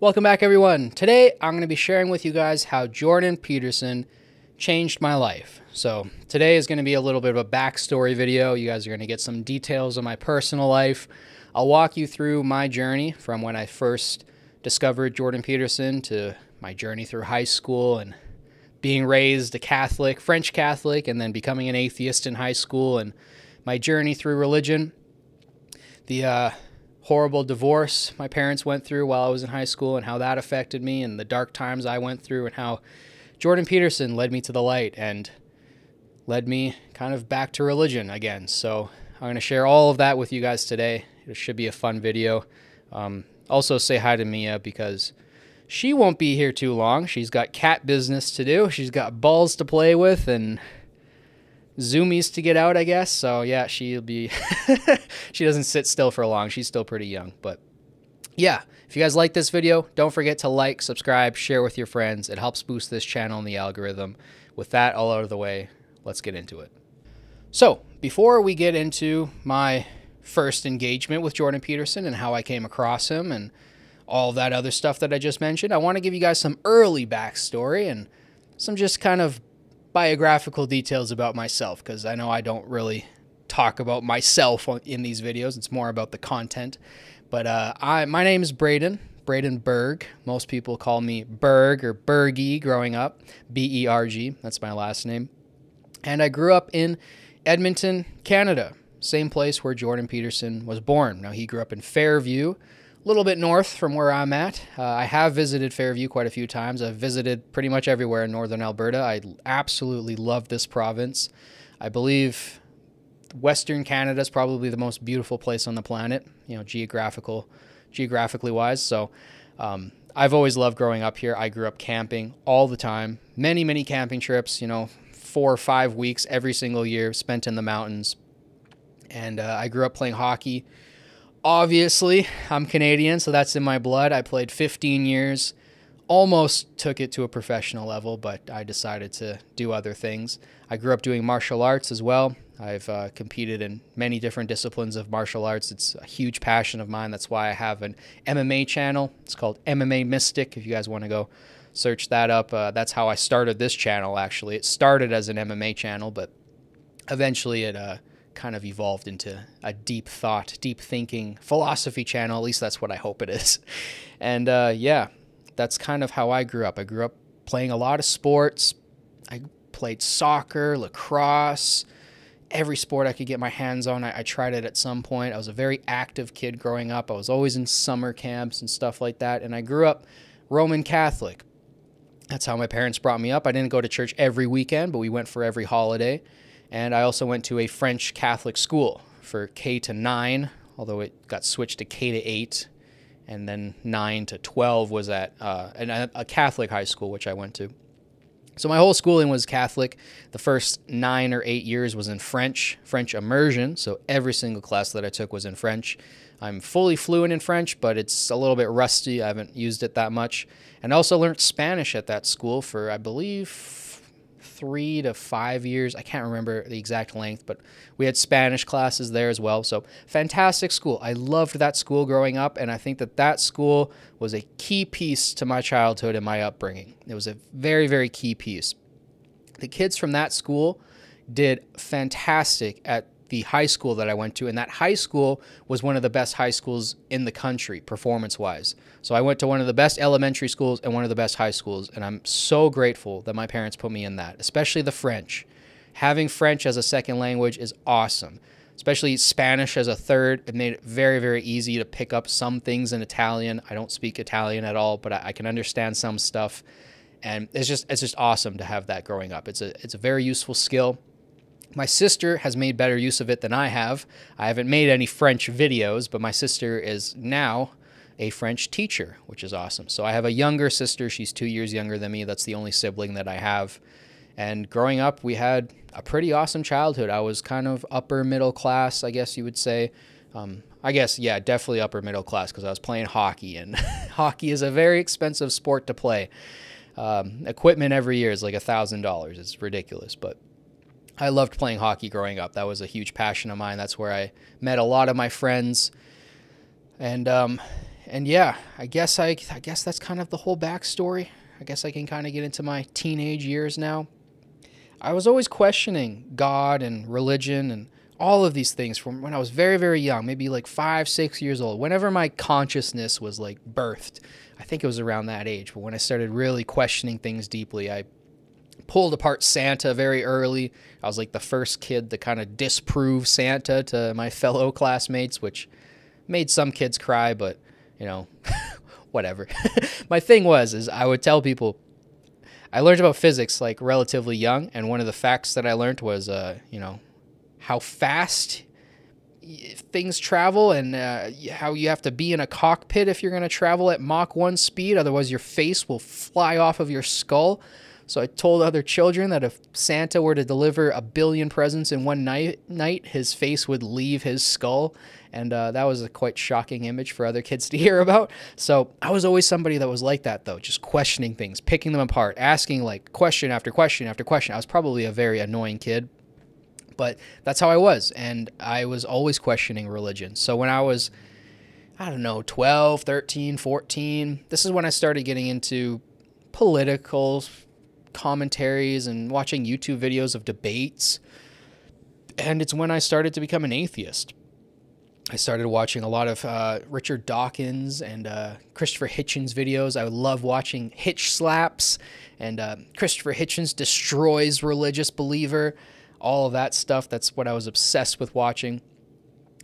Welcome back, everyone. Today, I'm going to be sharing with you guys how Jordan Peterson changed my life. So today is going to be a little bit of a backstory video. You guys are going to get some details of my personal life. I'll walk you through my journey from when I first discovered Jordan Peterson to my journey through high school and being raised a Catholic, French Catholic, and then becoming an atheist in high school, and my journey through religion. The horrible divorce my parents went through while I was in high school and how that affected me, and the dark times I went through, and how Jordan Peterson led me to the light and led me kind of back to religion again. So I'm going to share all of that with you guys today. It should be a fun video. Also say hi to Mia because she won't be here too long. She's got cat business to do. She's got balls to play with and zoomies to get out, I guess. So yeah, she'll be she doesn't sit still for long. She's still pretty young. But yeah, if you guys like this video, don't forget to like, subscribe, share with your friends. It helps boost this channel and the algorithm. With that all out of the way, let's get into it. So before we get into my first engagement with Jordan Peterson and how I came across him and all that other stuff that I just mentioned, I want to give you guys some early backstory and some just kind of biographical details about myself, because I know I don't really talk about myself in these videos. It's more about the content. But my name is Braden Berg. Most people call me Berg or Bergie growing up, B-E-R-G. That's my last name. And I grew up in Edmonton, Canada, same place where Jordan Peterson was born. Now, he grew up in Fairview, a little bit north from where I'm at. I have visited Fairview quite a few times. I've visited pretty much everywhere in northern Alberta. I absolutely love this province. I believe Western Canada is probably the most beautiful place on the planet, you know, geographically wise. So I've always loved growing up here. I grew up camping all the time. Many camping trips, you know, 4 or 5 weeks every single year spent in the mountains. And I grew up playing hockey. Obviously, I'm Canadian, so that's in my blood. I played 15 years, almost took it to a professional level, but I decided to do other things. I grew up doing martial arts as well. I've competed in many different disciplines of martial arts. It's a huge passion of mine. That's why I have an MMA channel. It's called MMA Mystic, if you guys want to go search that up. That's how I started this channel, actually. It started as an MMA channel, but eventually it kind of evolved into a deep thought, deep thinking philosophy channel. At least that's what I hope it is. And yeah, that's kind of how I grew up. I grew up playing a lot of sports. I played soccer, lacrosse, every sport I could get my hands on. I tried it at some point. I was a very active kid growing up. I was always in summer camps and stuff like that. And I grew up Roman Catholic. That's how my parents brought me up. I didn't go to church every weekend, but we went for every holiday. And I also went to a French Catholic school for K to 9, although it got switched to K to 8, and then 9 to 12 was at a Catholic high school, which I went to. So my whole schooling was Catholic. The first 9 or 8 years was in French immersion, so every single class that I took was in French. I'm fully fluent in French, but it's a little bit rusty. I haven't used it that much. And I also learned Spanish at that school for, I believe, 3 to 5 years. I can't remember the exact length, but we had Spanish classes there as well. So fantastic school. I loved that school growing up, and I think that that school was a key piece to my childhood and my upbringing. It was a very key piece. The kids from that school did fantastic at the high school that I went to, and that high school was one of the best high schools in the country, performance-wise. So I went to one of the best elementary schools and one of the best high schools, and I'm so grateful that my parents put me in that, especially the French. Having French as a second language is awesome, especially Spanish as a third. It made it very easy to pick up some things in Italian. I don't speak Italian at all, but I can understand some stuff, and it's just awesome to have that growing up. It's a very useful skill. My sister has made better use of it than I have. I haven't made any French videos, but my sister is now a French teacher, which is awesome. So I have a younger sister. She's 2 years younger than me. That's the only sibling that I have. And growing up, we had a pretty awesome childhood. I was kind of upper middle class, I guess you would say. I guess, yeah, definitely upper middle class because I was playing hockey, and hockey is a very expensive sport to play. Equipment every year is like $1,000. It's ridiculous, but I loved playing hockey growing up. That was a huge passion of mine. That's where I met a lot of my friends. And And yeah, I guess that's kind of the whole backstory. I guess I can kind of get into my teenage years now. I was always questioning God and religion and all of these things from when I was very, very young, maybe like 5, 6 years old. Whenever my consciousness was like birthed, I think it was around that age. But when I started really questioning things deeply, I pulled apart Santa very early. I was like the first kid to kind of disprove Santa to my fellow classmates, which made some kids cry, but you know, whatever. My thing is I would tell people, I learned about physics like relatively young, and one of the facts that I learned was, how fast things travel, and how you have to be in a cockpit if you're going to travel at Mach 1 speed, otherwise your face will fly off of your skull. So I told other children that if Santa were to deliver 1 billion presents in one night, his face would leave his skull. And that was a quite shocking image for other kids to hear about. So I was always somebody that was like that, though, just questioning things, picking them apart, asking like question after question after question. I was probably a very annoying kid, but that's how I was. And I was always questioning religion. So when I was, 12, 13, 14, this is when I started getting into political commentaries and watching YouTube videos of debates. And it's when I started to become an atheist. I started watching a lot of Richard Dawkins and Christopher Hitchens videos. I love watching Hitch Slaps and Christopher Hitchens Destroys Religious Believer, all of that stuff. That's what I was obsessed with watching.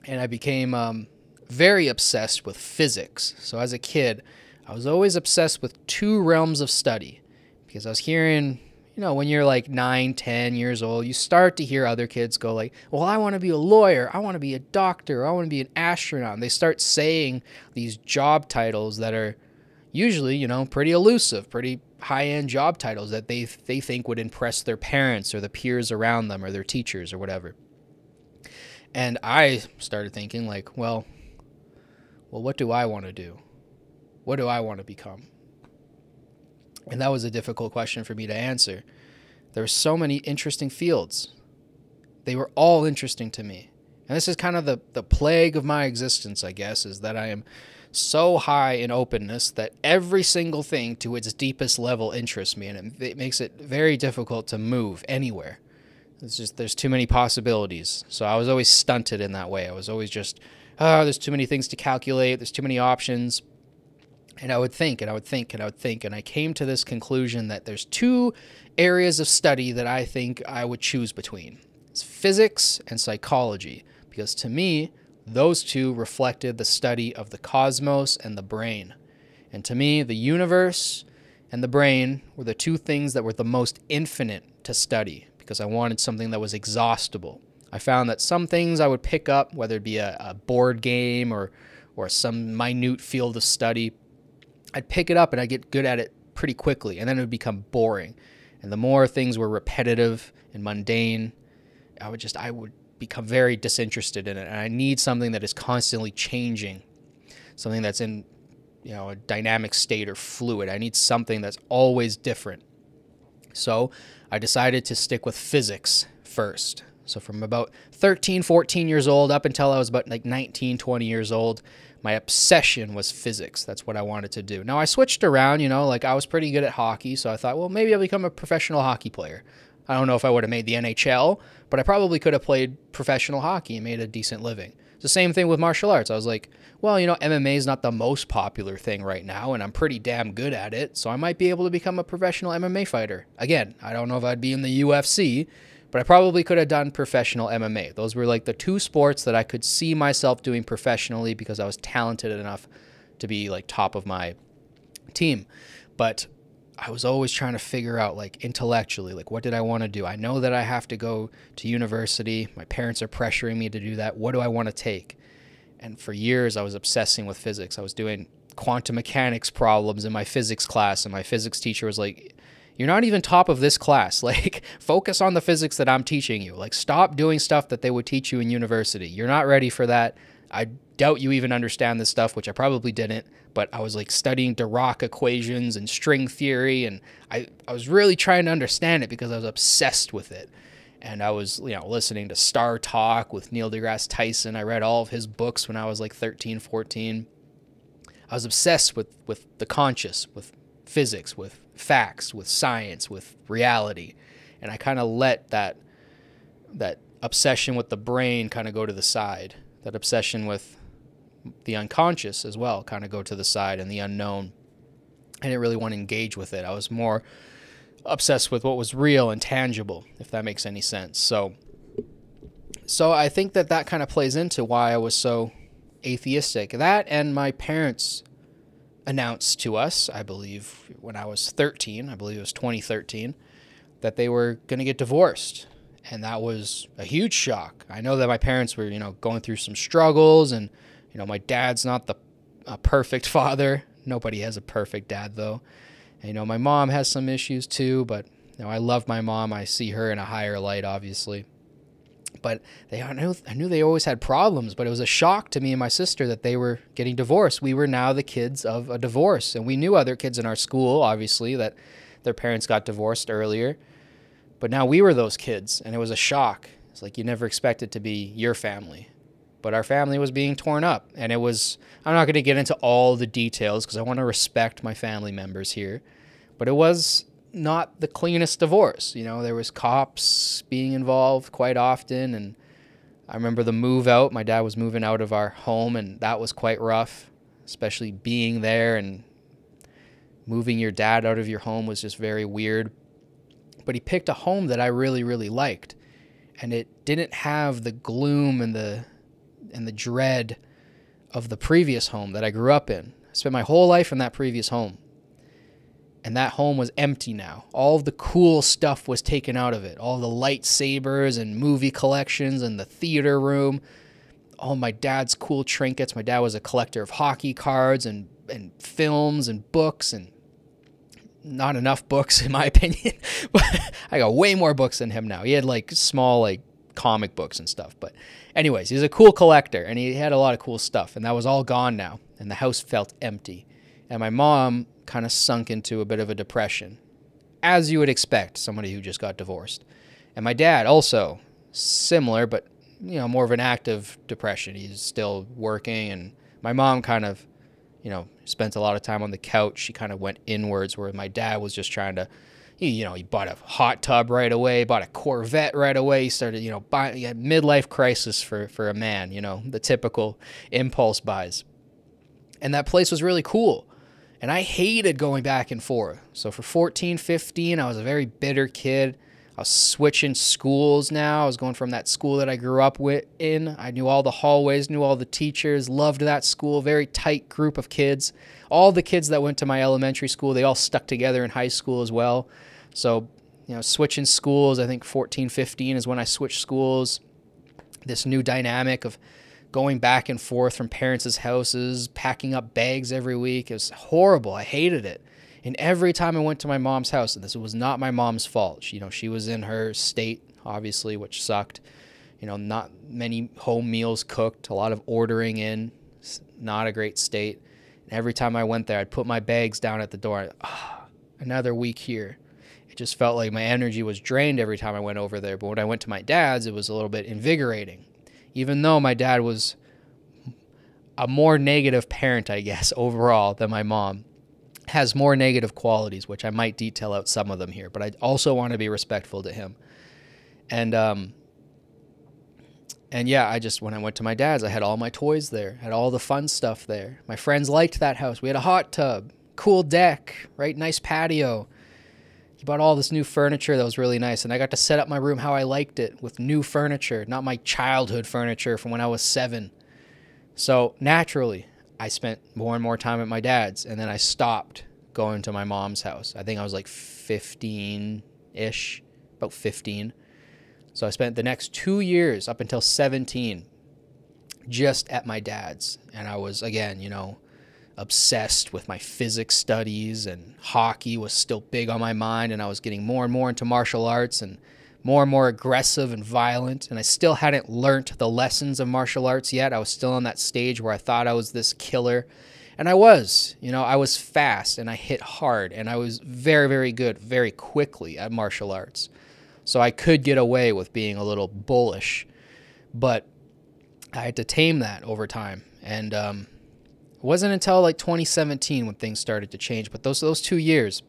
And I became very obsessed with physics. So as a kid, I was always obsessed with 2 realms of study, because I was hearing, when you're like 9, 10 years old, you start to hear other kids go like, well, I want to be a lawyer, I want to be a doctor, I want to be an astronaut. And they start saying these job titles that are usually, pretty elusive, pretty high-end job titles that they think would impress their parents or the peers around them or their teachers or whatever. And I started thinking like, well, what do I want to do? What do I want to become? And that was a difficult question for me to answer. There were so many interesting fields. They were all interesting to me. And this is kind of the plague of my existence, I guess, is that I am so high in openness that every single thing to its deepest level interests me, and it makes it very difficult to move anywhere. There's too many possibilities. So I was always stunted in that way. I was always just, there's too many things to calculate, there's too many options. And I would think, and I would think, and I would think, and I came to this conclusion that there's 2 areas of study that I think I would choose between. It's physics and psychology, because to me, those 2 reflected the study of the cosmos and the brain. And to me, the universe and the brain were the 2 things that were the most infinite to study, because I wanted something that was exhaustible. I found that some things I would pick up, whether it be a board game or some minute field of study, I'd pick it up and I'd get good at it pretty quickly, and then it would become boring. And the more things were repetitive and mundane, I would become very disinterested in it. And I need something that is constantly changing, something that's in, a dynamic state or fluid. I need something that's always different. So I decided to stick with physics first. So from about 13, 14 years old up until I was about like 19, 20 years old, my obsession was physics. That's what I wanted to do. Now I switched around, like I was pretty good at hockey, so I thought, well, maybe I'll become a professional hockey player. I don't know if I would have made the NHL, but I probably could have played professional hockey and made a decent living. It's the same thing with martial arts. I was like, well, MMA is not the most popular thing right now, and I'm pretty damn good at it, so I might be able to become a professional MMA fighter. Again, I don't know if I'd be in the UFC, but I probably could have done professional MMA. Those were like the 2 sports that I could see myself doing professionally because I was talented enough to be like top of my team. But I was always trying to figure out like intellectually, like what did I want to do? I know that I have to go to university. My parents are pressuring me to do that. What do I want to take? And for years I was obsessing with physics. I was doing quantum mechanics problems in my physics class, and my physics teacher was like, you're not even top of this class. Like, focus on the physics that I'm teaching you. Like, stop doing stuff that they would teach you in university. You're not ready for that. I doubt you even understand this stuff, which I probably didn't. But I was like studying Dirac equations and string theory, and I was really trying to understand it because I was obsessed with it. And I was, listening to Star Talk with Neil deGrasse Tyson. I read all of his books when I was like 13, 14. I was obsessed with the conscious, with physics, with facts, with science, with reality. And I kind of let that obsession with the brain kind of go to the side. That obsession with the unconscious as well kind of go to the side, and the unknown. I didn't really want to engage with it. I was more obsessed with what was real and tangible, if that makes any sense. So I think that kind of plays into why I was so atheistic. That, and my parents announced to us, I believe when I was 13, I believe it was 2013, that they were going to get divorced. And that was a huge shock. I know that my parents were, going through some struggles, and, my dad's not a perfect father. Nobody has a perfect dad, though. And, my mom has some issues too, but, I love my mom. I see her in a higher light, obviously. But I knew they always had problems, but it was a shock to me and my sister that they were getting divorced. We were now the kids of a divorce, and we knew other kids in our school, obviously, that their parents got divorced earlier. But now we were those kids, and it was a shock. It's like you never expected to be your family. But our family was being torn up, and it was, I'm not going to get into all the details because I want to respect my family members here, but it was not the cleanest divorce. There was cops being involved quite often, and I remember the move out. My dad was moving out of our home, and that was quite rough, especially being there, and moving your dad out of your home was just very weird. But he picked a home that I really, really liked, and it didn't have the gloom and the dread of the previous home that I grew up in. I spent my whole life in that previous home, and that home was empty now. All of the cool stuff was taken out of it. All the lightsabers and movie collections and the theater room, all my dad's cool trinkets. My dad was a collector of hockey cards and films and books, and not enough books in my opinion. I got way more books than him now. He had small comic books and stuff. But anyways, he's a cool collector, and he had a lot of cool stuff, and that was all gone now, and the house felt empty. And my mom kind of sunk into a bit of a depression, as you would expect, somebody who just got divorced. And my dad also similar, but more of an active depression. He's still working, and my mom kind of spent a lot of time on the couch. She kind of went inwards, where my dad was just trying to, he bought a hot tub right away, bought a Corvette right away. He started, buying, he had midlife crisis for a man, the typical impulse buys. And that place was really cool. And I hated going back and forth. So for 14, 15, I was a very bitter kid. I was switching schools now. I was going from that school that I grew up in. I knew all the hallways, knew all the teachers, loved that school, very tight group of kids. All the kids that went to my elementary school, they all stuck together in high school as well. So, switching schools, I think 14, 15 is when I switched schools. This new dynamic of going back and forth from parents' houses, packing up bags every week. It was horrible. I hated it. And every time I went to my mom's house, and this was not my mom's fault. She was in her state, obviously, which sucked. Not many home meals cooked, a lot of ordering in, not a great state. And every time I went there, I'd put my bags down at the door. Another week here. It just felt like my energy was drained every time I went over there. But when I went to my dad's, it was a little bit invigorating. Even though my dad was a more negative parent, I guess, overall than my mom. Has more negative qualities, which I might detail out some of them here, but I also want to be respectful to him. And yeah, when I went to my dad's, I had all my toys there, had all the fun stuff there. My friends liked that house. We had a hot tub, cool deck, right? Nice patio. He bought all this new furniture that was really nice, and I got to set up my room how I liked it with new furniture, not my childhood furniture from when I was 7. So naturally, I spent more and more time at my dad's, and then I stopped going to my mom's house. I think I was 15-ish, about 15. So I spent the next 2 years up until 17 just at my dad's. And I was, again, obsessed with my physics studies, and hockey was still big on my mind, and I was getting more and more into martial arts and more aggressive and violent, and I still hadn't learnt the lessons of martial arts yet. I was still on that stage where I thought I was this killer, and I was. I was fast, and I hit hard, and I was very, very good very quickly at martial arts. So I could get away with being a little bullish, but I had to tame that over time. And wasn't until like 2017 when things started to change. But those 2 years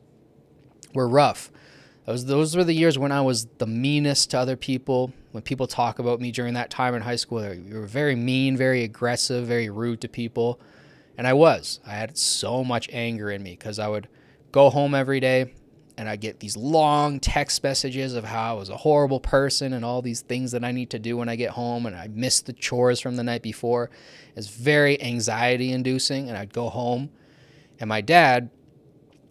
were rough. Those were the years when I was the meanest to other people. When people talk about me during that time in high school, you were very mean, very aggressive, very rude to people. And I had so much anger in me because I would go home every day and I'd get these long text messages of how I was a horrible person and all these things that I need to do when I get home, and I missed the chores from the night before. It's very anxiety inducing. And I'd go home and my dad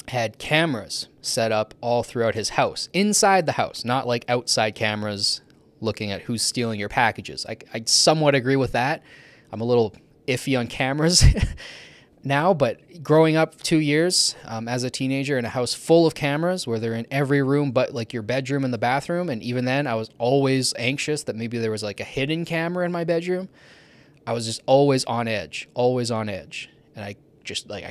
had cameras set up all throughout his house, inside the house, not like outside cameras looking at who's stealing your packages. I somewhat agree with that. I'm a little iffy on cameras now, but growing up 2 years as a teenager in a house full of cameras where they're in every room but like your bedroom and the bathroom, and even then I was always anxious that maybe there was like a hidden camera in my bedroom. I was just always on edge. And I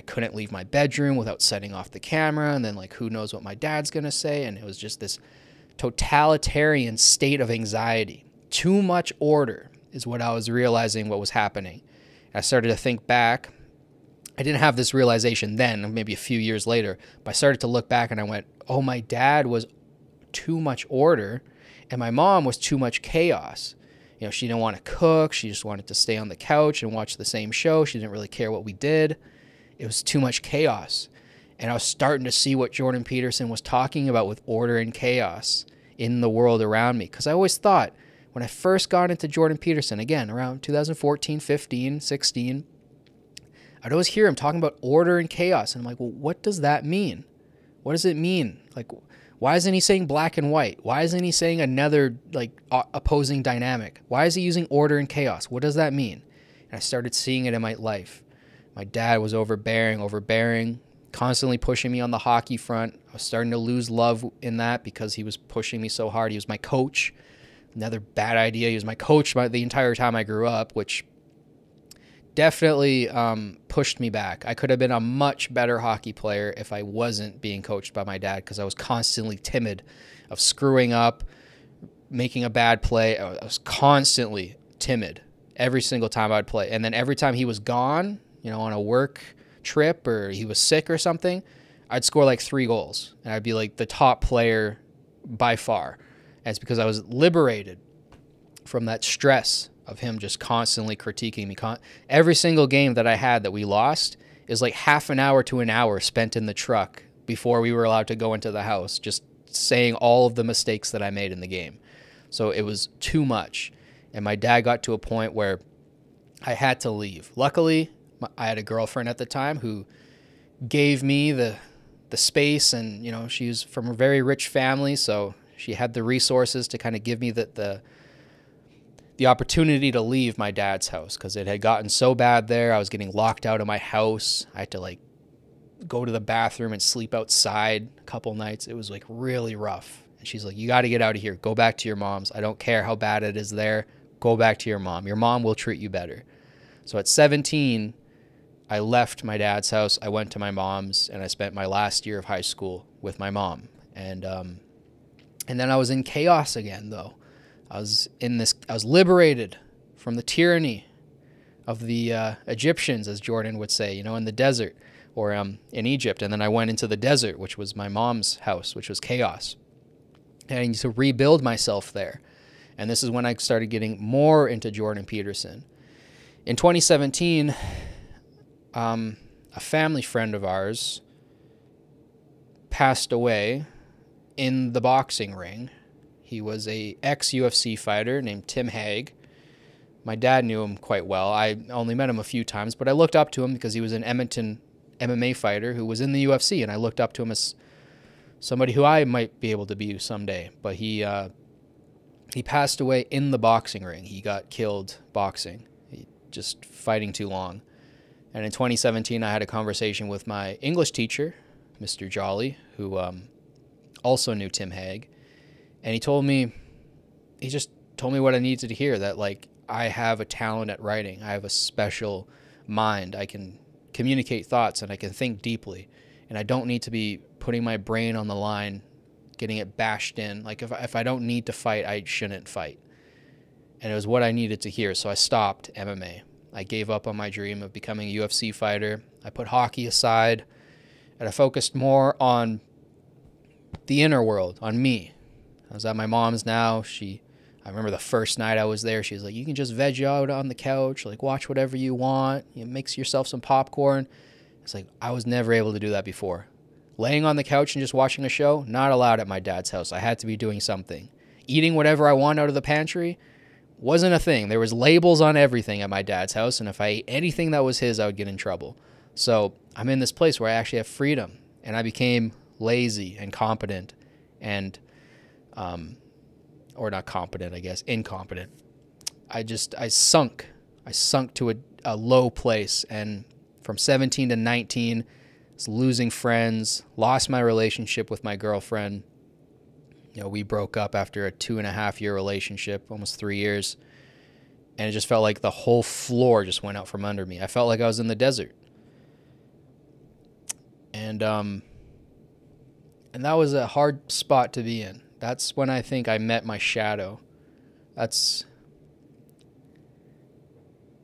couldn't leave my bedroom without setting off the camera, and then like who knows what my dad's gonna say. And it was just this totalitarian state of anxiety. Too much order is what I was realizing what was happening. I started to think back. I didn't have this realization then, maybe a few years later, but I started to look back and I went, oh, my dad was too much order and my mom was too much chaos. You know, she didn't want to cook. She just wanted to stay on the couch and watch the same show. She didn't really care what we did. It was too much chaos. And I was starting to see what Jordan Peterson was talking about with order and chaos in the world around me. Because I always thought, when I first got into Jordan Peterson, again, around 2014, 15, 16, I'd always hear him talking about order and chaos. And I'm like, well, what does that mean? What does it mean? Like, why isn't he saying black and white? Why isn't he saying another, like, opposing dynamic? Why is he using order and chaos? What does that mean? And I started seeing it in my life. My dad was overbearing, constantly pushing me on the hockey front. I was starting to lose love in that because he was pushing me so hard. He was my coach. Another bad idea. He was my coach the entire time I grew up, which definitely pushed me back. I could have been a much better hockey player if I wasn't being coached by my dad, because I was constantly timid of screwing up, making a bad play. I was constantly timid every single time I'd play. And then every time he was gone, you know, on a work trip or he was sick or something, I'd score like 3 goals and I'd be like the top player by far. And it's because I was liberated from that stress of him just constantly critiquing me. Every single game that I had that we lost is like half an hour to an hour spent in the truck before we were allowed to go into the house, just saying all of the mistakes that I made in the game. So it was too much. And my dad got to a point where I had to leave. Luckily, I had a girlfriend at the time who gave me the space, and, you know, she was from a very rich family, so she had the resources to kind of give me the opportunity to leave my dad's house, because it had gotten so bad there. I was getting locked out of my house. I had to like go to the bathroom and sleep outside a couple nights. It was like really rough. And she's like, you got to get out of here. Go back to your mom's. I don't care how bad it is there. Go back to your mom. Your mom will treat you better. So at 17, I left my dad's house. I went to my mom's, and I spent my last year of high school with my mom. And then I was in chaos again, though. I was liberated from the tyranny of the Egyptians, as Jordan would say, you know, in the desert, or in Egypt. And then I went into the desert, which was my mom's house, which was chaos. And I need to rebuild myself there. And this is when I started getting more into Jordan Peterson. In 2017, a family friend of ours passed away in the boxing ring. He was a ex-UFC fighter named Tim Hague. My dad knew him quite well. I only met him a few times, but I looked up to him because he was an Edmonton MMA fighter who was in the UFC, and I looked up to him as somebody who I might be able to be someday. But he passed away in the boxing ring. He got killed boxing, just fighting too long. And in 2017, I had a conversation with my English teacher, Mr. Jolly, who also knew Tim Hague. And he just told me what I needed to hear, that like I have a talent at writing. I have a special mind. I can communicate thoughts and I can think deeply. And I don't need to be putting my brain on the line, getting it bashed in. Like if I don't need to fight, I shouldn't fight. And it was what I needed to hear. So I stopped MMA. I gave up on my dream of becoming a UFC fighter. I put hockey aside, and I focused more on the inner world, on me. I was at my mom's now. I remember the first night I was there, she was like, you can just veg out on the couch, like watch whatever you want, mix yourself some popcorn. It's like, I was never able to do that before. Laying on the couch and just watching a show, not allowed at my dad's house. I had to be doing something. Eating whatever I want out of the pantry wasn't a thing. There was labels on everything at my dad's house, and if I ate anything that was his, I would get in trouble. So I'm in this place where I actually have freedom, and I became lazy and competent and, or not competent, I guess, incompetent. I sunk to a low place, and from 17 to 19, was losing friends, lost my relationship with my girlfriend. We broke up after a 2.5-year relationship, almost 3 years. And it just felt like the whole floor just went out from under me. I felt like I was in the desert. And that was a hard spot to be in. That's when I think I met my shadow.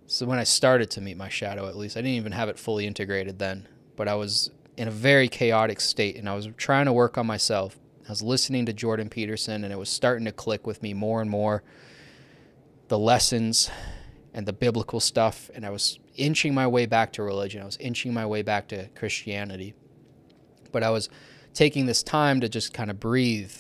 So when I started to meet my shadow, at least. I didn't even have it fully integrated then. But I was in a very chaotic state, and I was trying to work on myself. I was listening to Jordan Peterson, and it was starting to click with me more and more, the lessons and the biblical stuff, and I was inching my way back to religion. I was inching my way back to Christianity. But I was taking this time to just kind of breathe.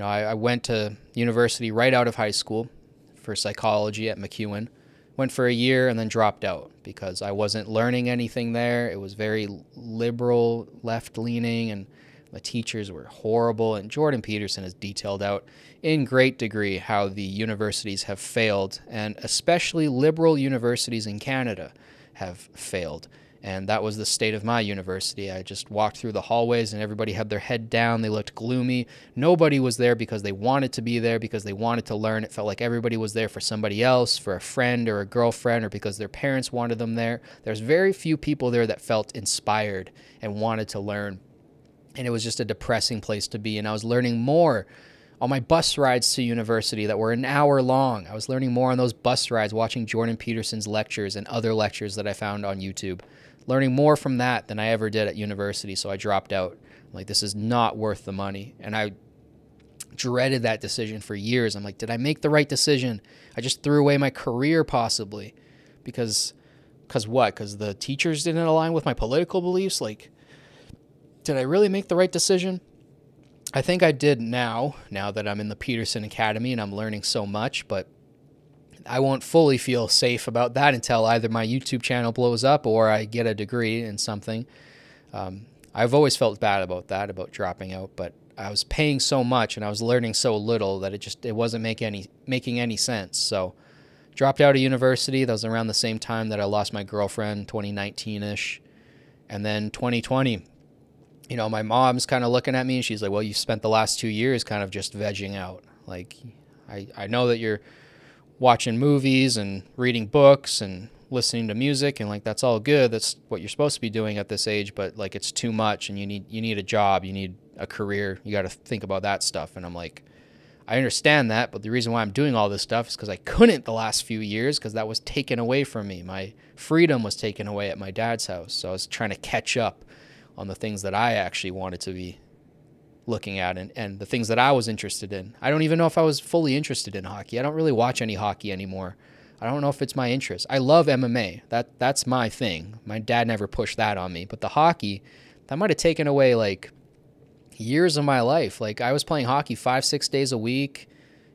I went to university right out of high school for psychology at McEwen. Went for a year and then dropped out because I wasn't learning anything there. It was very liberal, left-leaning, and the teachers were horrible. And Jordan Peterson has detailed out in great degree how the universities have failed, and especially liberal universities in Canada have failed. And that was the state of my university. I just walked through the hallways and everybody had their head down. They looked gloomy. Nobody was there because they wanted to be there, because they wanted to learn. It felt like everybody was there for somebody else, for a friend or a girlfriend, or because their parents wanted them there. There's very few people there that felt inspired and wanted to learn. And it was just a depressing place to be. And I was learning more on my bus rides to university that were an hour long. I was learning more on those bus rides, watching Jordan Peterson's lectures and other lectures that I found on YouTube. Learning more from that than I ever did at university, so I dropped out. I'm like, this is not worth the money. And I dreaded that decision for years. I'm like, did I make the right decision? I just threw away my career possibly. Because what? Because the teachers didn't align with my political beliefs? Like, did I really make the right decision? I think I did now that I'm in the Peterson Academy and I'm learning so much, but I won't fully feel safe about that until either my YouTube channel blows up or I get a degree in something. I've always felt bad about that, about dropping out, but I was paying so much and I was learning so little that it wasn't making any sense. So dropped out of university. That was around the same time that I lost my girlfriend, 2019-ish. And then 2020, my mom's kind of looking at me and she's like, well, you spent the last 2 years kind of just vegging out. Like, I know that you're watching movies and reading books and listening to music, and like, that's all good. That's what you're supposed to be doing at this age, but like, it's too much, and you need a job, you need a career, you got to think about that stuff. And I'm like, I understand that, but the reason why I'm doing all this stuff is because I couldn't the last few years, because that was taken away from me. My freedom was taken away at my dad's house, so I was trying to catch up on the things that I actually wanted to be looking at and the things that I was interested in. I don't even know if I was fully interested in hockey. I don't really watch any hockey anymore. I don't know if it's my interest. I love MMA. That's my thing. My dad never pushed that on me. But the hockey, that might have taken away like years of my life. Like, I was playing hockey 5-6 days a week.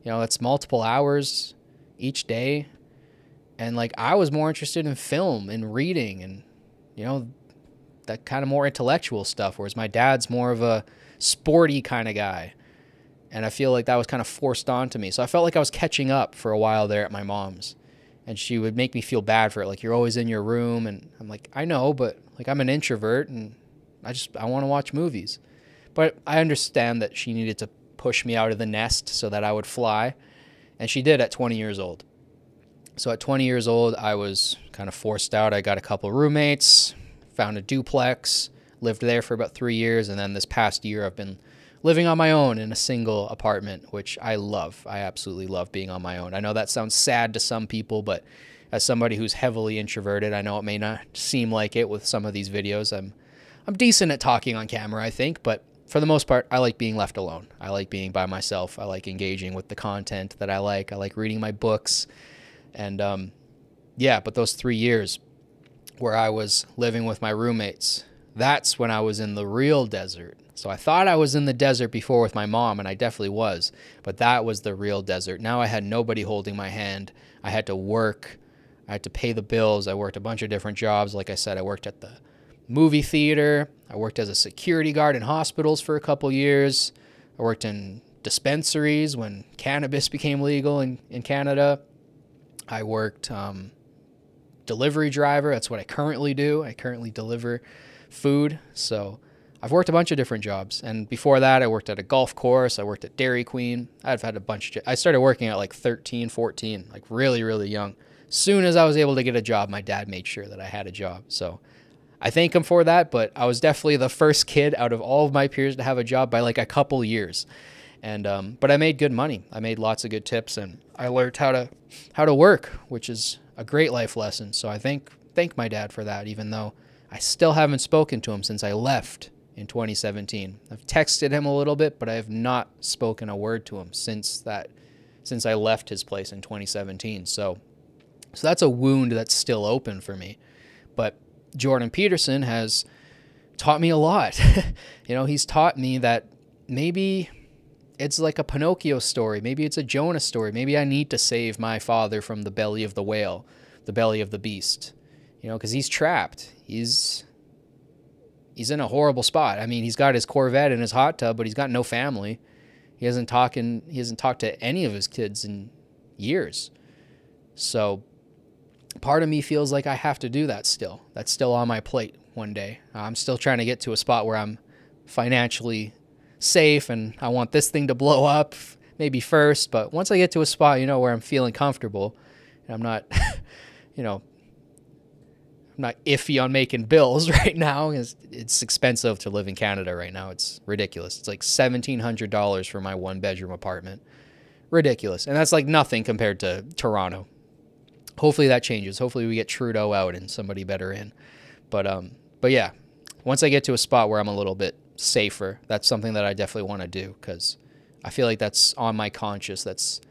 That's multiple hours each day. And like, I was more interested in film and reading and, that kind of more intellectual stuff, whereas my dad's more of a sporty kind of guy. And I feel like that was kind of forced onto me. So I felt like I was catching up for a while there at my mom's. And she would make me feel bad for it. Like, you're always in your room. And I'm like, I know, but like, I'm an introvert and I want to watch movies. But I understand that she needed to push me out of the nest so that I would fly. And she did at 20 years old. So at 20 years old, I was kind of forced out. I got a couple roommates, found a duplex, lived there for about 3 years, and then this past year I've been living on my own in a single apartment, which I love. I absolutely love being on my own. I know that sounds sad to some people, but as somebody who's heavily introverted, I know it may not seem like it with some of these videos. I'm decent at talking on camera, I think, but for the most part, I like being left alone. I like being by myself. I like engaging with the content that I like. I like reading my books. And yeah, but those 3 years where I was living with my roommates, that's when I was in the real desert. So I thought I was in the desert before with my mom, and I definitely was, but that was the real desert. Now I had nobody holding my hand. I had to work. I had to pay the bills. I worked a bunch of different jobs. Like I said, I worked at the movie theater. I worked as a security guard in hospitals for a couple years. I worked in dispensaries when cannabis became legal in Canada. I worked delivery driver. That's what I currently do. I currently deliver food. So I've worked a bunch of different jobs. And before that, I worked at a golf course. I worked at Dairy Queen. I've had a bunch of I started working at like 13, 14, like really, really young. Soon as I was able to get a job, my dad made sure that I had a job. So I thank him for that, but I was definitely the first kid out of all of my peers to have a job by like a couple years. And but I made good money. I made lots of good tips, and I learned how to work, which is a great life lesson. So I thank my dad for that, even though I still haven't spoken to him since I left in 2017. I've texted him a little bit, but I have not spoken a word to him since I left his place in 2017. So that's a wound that's still open for me. But Jordan Peterson has taught me a lot. You know, he's taught me that maybe it's like a Pinocchio story. Maybe it's a Jonah story. Maybe I need to save my father from the belly of the whale, the belly of the beast. You know, because he's trapped. He's in a horrible spot. I mean, he's got his Corvette and his hot tub, but he's got no family. He hasn't talked to any of his kids in years. So part of me feels like I have to do that still. That's still on my plate one day. I'm still trying to get to a spot where I'm financially safe, and I want this thing to blow up maybe first. But once I get to a spot, you know, where I'm feeling comfortable and I'm not, you know, I'm not iffy on making bills right now. It's expensive to live in Canada right now. It's ridiculous. It's like $1,700 for my 1-bedroom apartment. Ridiculous. And that's like nothing compared to Toronto. Hopefully that changes. Hopefully we get Trudeau out and somebody better in. But yeah, once I get to a spot where I'm a little bit safer, that's something that I definitely want to do, because I feel like that's on my conscience. That's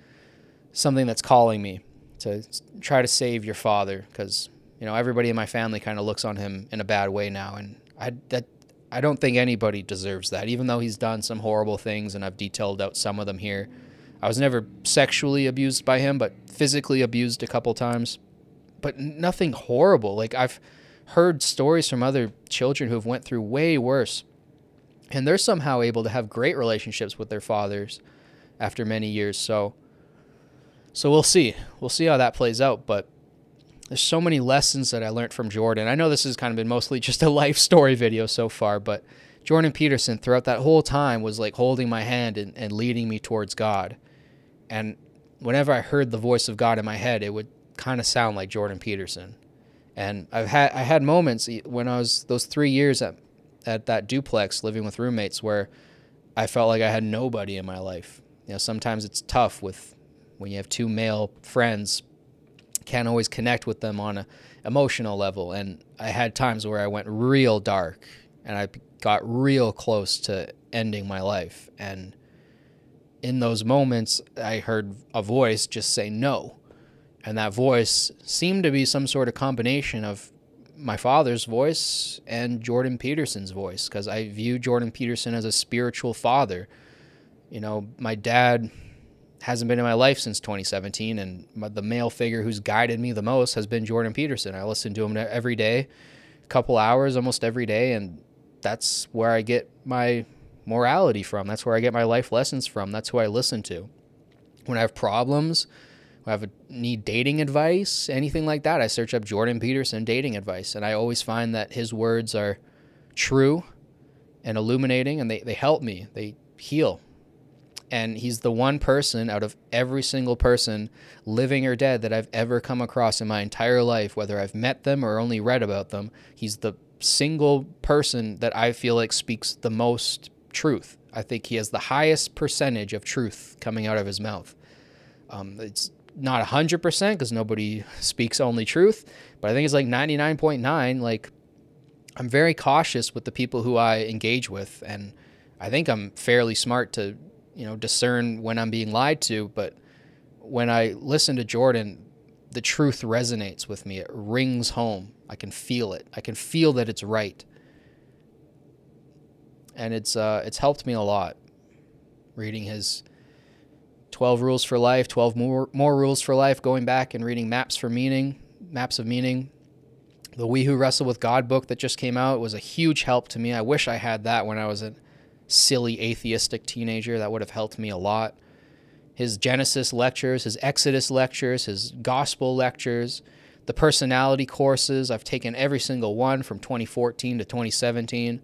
something that's calling me to try to save your father, because, you know, everybody in my family kind of looks on him in a bad way now, and I don't think anybody deserves that, even though he's done some horrible things, and I've detailed out some of them here. I was never sexually abused by him, but physically abused a couple times, but nothing horrible. Like, I've heard stories from other children who've went through way worse, and they're somehow able to have great relationships with their fathers after many years. So we'll see. We'll see how that plays out. But there's so many lessons that I learned from Jordan. I know this has kind of been mostly just a life story video so far, but Jordan Peterson throughout that whole time was like holding my hand and leading me towards God. And whenever I heard the voice of God in my head, it would kind of sound like Jordan Peterson. And I had moments when I was those 3 years at that duplex living with roommates where I felt like I had nobody in my life. You know, sometimes it's tough when you have two male friends, can't always connect with them on an emotional level. And I had times where I went real dark and I got real close to ending my life. And in those moments, I heard a voice just say no. And that voice seemed to be some sort of combination of my father's voice and Jordan Peterson's voice, because I view Jordan Peterson as a spiritual father. You know, my dad hasn't been in my life since 2017, and the male figure who's guided me the most has been Jordan Peterson. I listen to him every day, a couple hours almost every day, and that's where I get my morality from. That's where I get my life lessons from. That's who I listen to. When I have problems, when I need dating advice, anything like that, I search up Jordan Peterson dating advice, and I always find that his words are true and illuminating, and they help me. They heal. And he's the one person out of every single person, living or dead, that I've ever come across in my entire life, whether I've met them or only read about them. He's the single person that I feel like speaks the most truth. I think he has the highest percentage of truth coming out of his mouth. It's not 100% because nobody speaks only truth, but I think it's like 99.9. Like, I'm very cautious with the people who I engage with, and I think I'm fairly smart to, discern when I'm being lied to. But when I listen to Jordan, the truth resonates with me. It rings home. I can feel it. I can feel that it's right. And it's helped me a lot. Reading his 12 rules for life, 12 more rules for life, going back and reading maps of meaning. The We Who Wrestle with God book that just came out was a huge help to me. I wish I had that when I was a silly atheistic teenager. That would have helped me a lot. His Genesis lectures, his Exodus lectures, his gospel lectures, the personality courses. I've taken every single one from 2014 to 2017.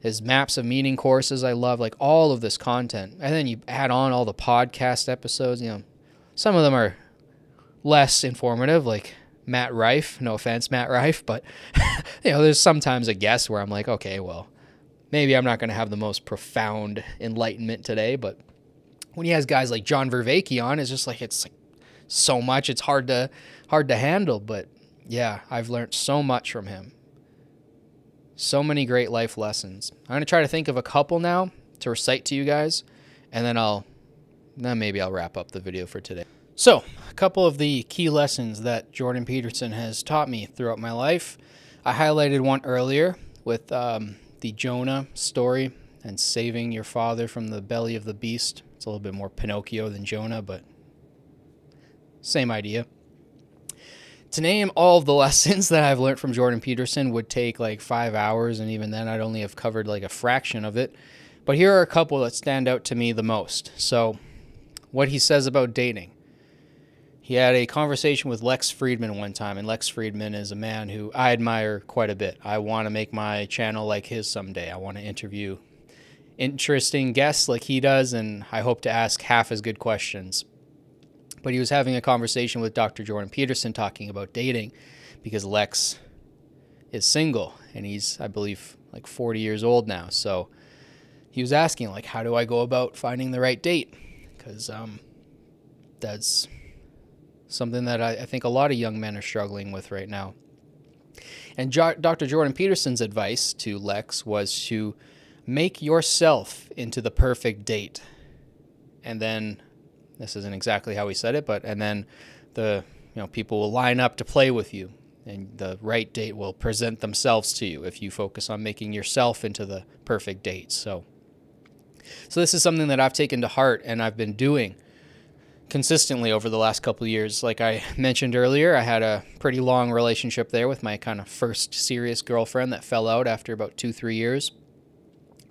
His maps of meaning courses, I love, like all of this content. And then you add on all the podcast episodes. Some of them are less informative, like Matt Rife. No offense, Matt Rife, but there's sometimes a guess where I'm like, okay, well, maybe I'm not going to have the most profound enlightenment today. But when he has guys like John Vervaeke on, it's like so much, it's hard to handle. But yeah, I've learned so much from him. So many great life lessons. I'm going to try to think of a couple now to recite to you guys, and then maybe I'll wrap up the video for today. So, a couple of the key lessons that Jordan Peterson has taught me throughout my life. I highlighted one earlier with the Jonah story and saving your father from the belly of the beast. It's a little bit more Pinocchio than Jonah, but same idea. To name all of the lessons that I've learned from Jordan Peterson would take like 5 hours, and even then I'd only have covered like a fraction of it. But here are a couple that stand out to me the most. So, what he says about dating. He had a conversation with Lex Friedman one time, and Lex Friedman is a man who I admire quite a bit. I want to make my channel like his someday. I want to interview interesting guests like he does, and I hope to ask half as good questions. But he was having a conversation with Dr. Jordan Peterson talking about dating because Lex is single, and he's, I believe, like 40 years old now. So he was asking, like, how do I go about finding the right date? Because that's something that I think a lot of young men are struggling with right now. And Dr. Jordan Peterson's advice to Lex was to make yourself into the perfect date. And then, this isn't exactly how he said it, and then the people will line up to play with you, and the right date will present themselves to you if you focus on making yourself into the perfect date. So this is something that I've taken to heart, and I've been doing consistently over the last couple of years. Like I mentioned earlier, I had a pretty long relationship there with my kind of first serious girlfriend that fell out after about 2-3 years.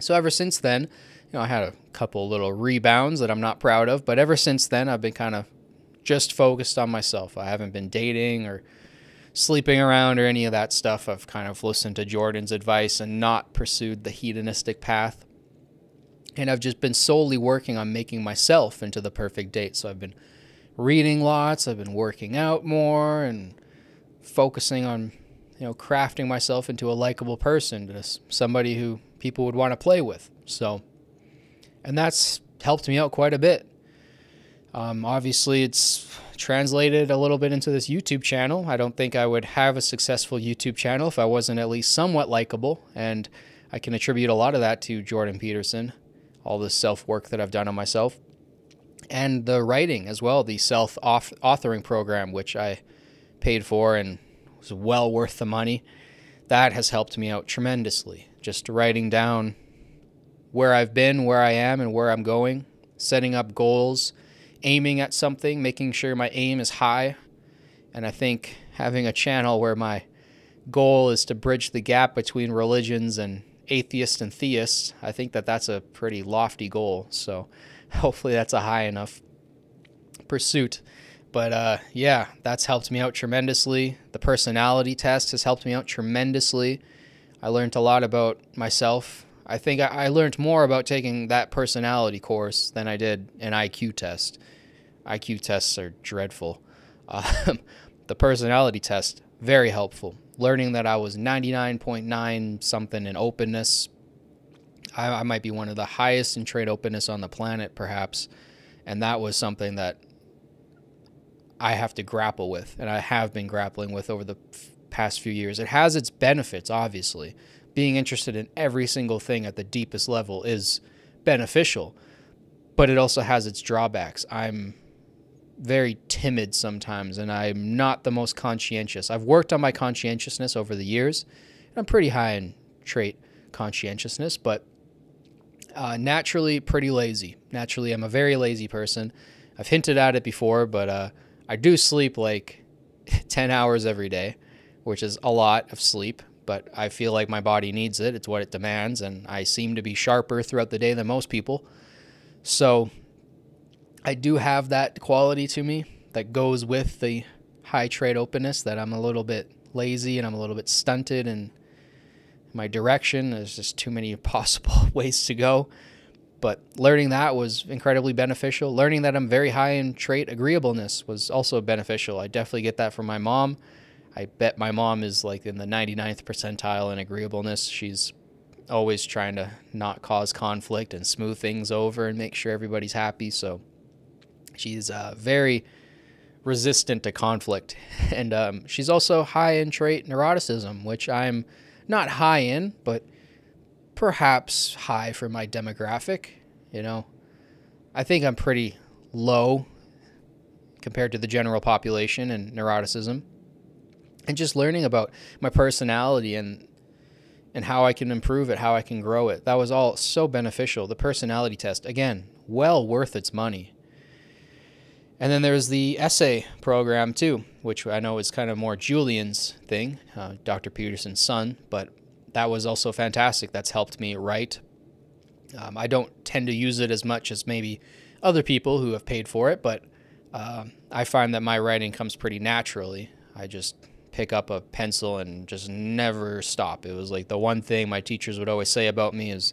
So ever since then, I had a couple little rebounds that I'm not proud of, but ever since then, I've been kind of just focused on myself. I haven't been dating or sleeping around or any of that stuff. I've kind of listened to Jordan's advice and not pursued the hedonistic path. And I've just been solely working on making myself into the perfect date. So I've been reading lots, I've been working out more, and focusing on, crafting myself into a likable person, just somebody who people would want to play with. So, and that's helped me out quite a bit. Obviously, it's translated a little bit into this YouTube channel. I don't think I would have a successful YouTube channel if I wasn't at least somewhat likable, and I can attribute a lot of that to Jordan Peterson, all the self-work that I've done on myself, and the writing as well, the self-authoring program, which I paid for and was well worth the money. That has helped me out tremendously. Just writing down where I've been, where I am, and where I'm going, setting up goals, aiming at something, making sure my aim is high. And I think having a channel where my goal is to bridge the gap between religions and atheists and theists, I think that that's a pretty lofty goal. So hopefully that's a high enough pursuit. But yeah, that's helped me out tremendously. The personality test has helped me out tremendously. I learned a lot about myself. I think I learned more about taking that personality course than I did an IQ test. IQ tests are dreadful. The personality test, very helpful. Learning that I was 99.9 something in openness. I might be one of the highest in trait openness on the planet, perhaps. And that was something that I have to grapple with, and I have been grappling with over the past few years. It has its benefits, obviously. Being interested in every single thing at the deepest level is beneficial, but it also has its drawbacks. I'm very timid sometimes, and I'm not the most conscientious. I've worked on my conscientiousness over the years, and I'm pretty high in trait conscientiousness, but naturally pretty lazy. Naturally, I'm a very lazy person. I've hinted at it before, but I do sleep like 10 hours every day, which is a lot of sleep, but I feel like my body needs it. It's what it demands, and I seem to be sharper throughout the day than most people. So I do have that quality to me that goes with the high trait openness, that I'm a little bit lazy and I'm a little bit stunted in my direction. There's just too many possible ways to go. But learning that was incredibly beneficial. Learning that I'm very high in trait agreeableness was also beneficial. I definitely get that from my mom. I bet my mom is like in the 99th percentile in agreeableness. She's always trying to not cause conflict and smooth things over and make sure everybody's happy. So she's very resistant to conflict. And she's also high in trait neuroticism, which I'm not high in, but perhaps high for my demographic. You know, I think I'm pretty low compared to the general population in neuroticism. And just learning about my personality and how I can improve it, how I can grow it, that was all so beneficial. The personality test, again, well worth its money. And then there's the essay program too, which I know is kind of more Julian's thing, Dr. Peterson's son, but that was also fantastic. That's helped me write. I don't tend to use it as much as maybe other people who have paid for it, but I find that my writing comes pretty naturally. I just pick up a pencil and just never stop. It was like the one thing my teachers would always say about me is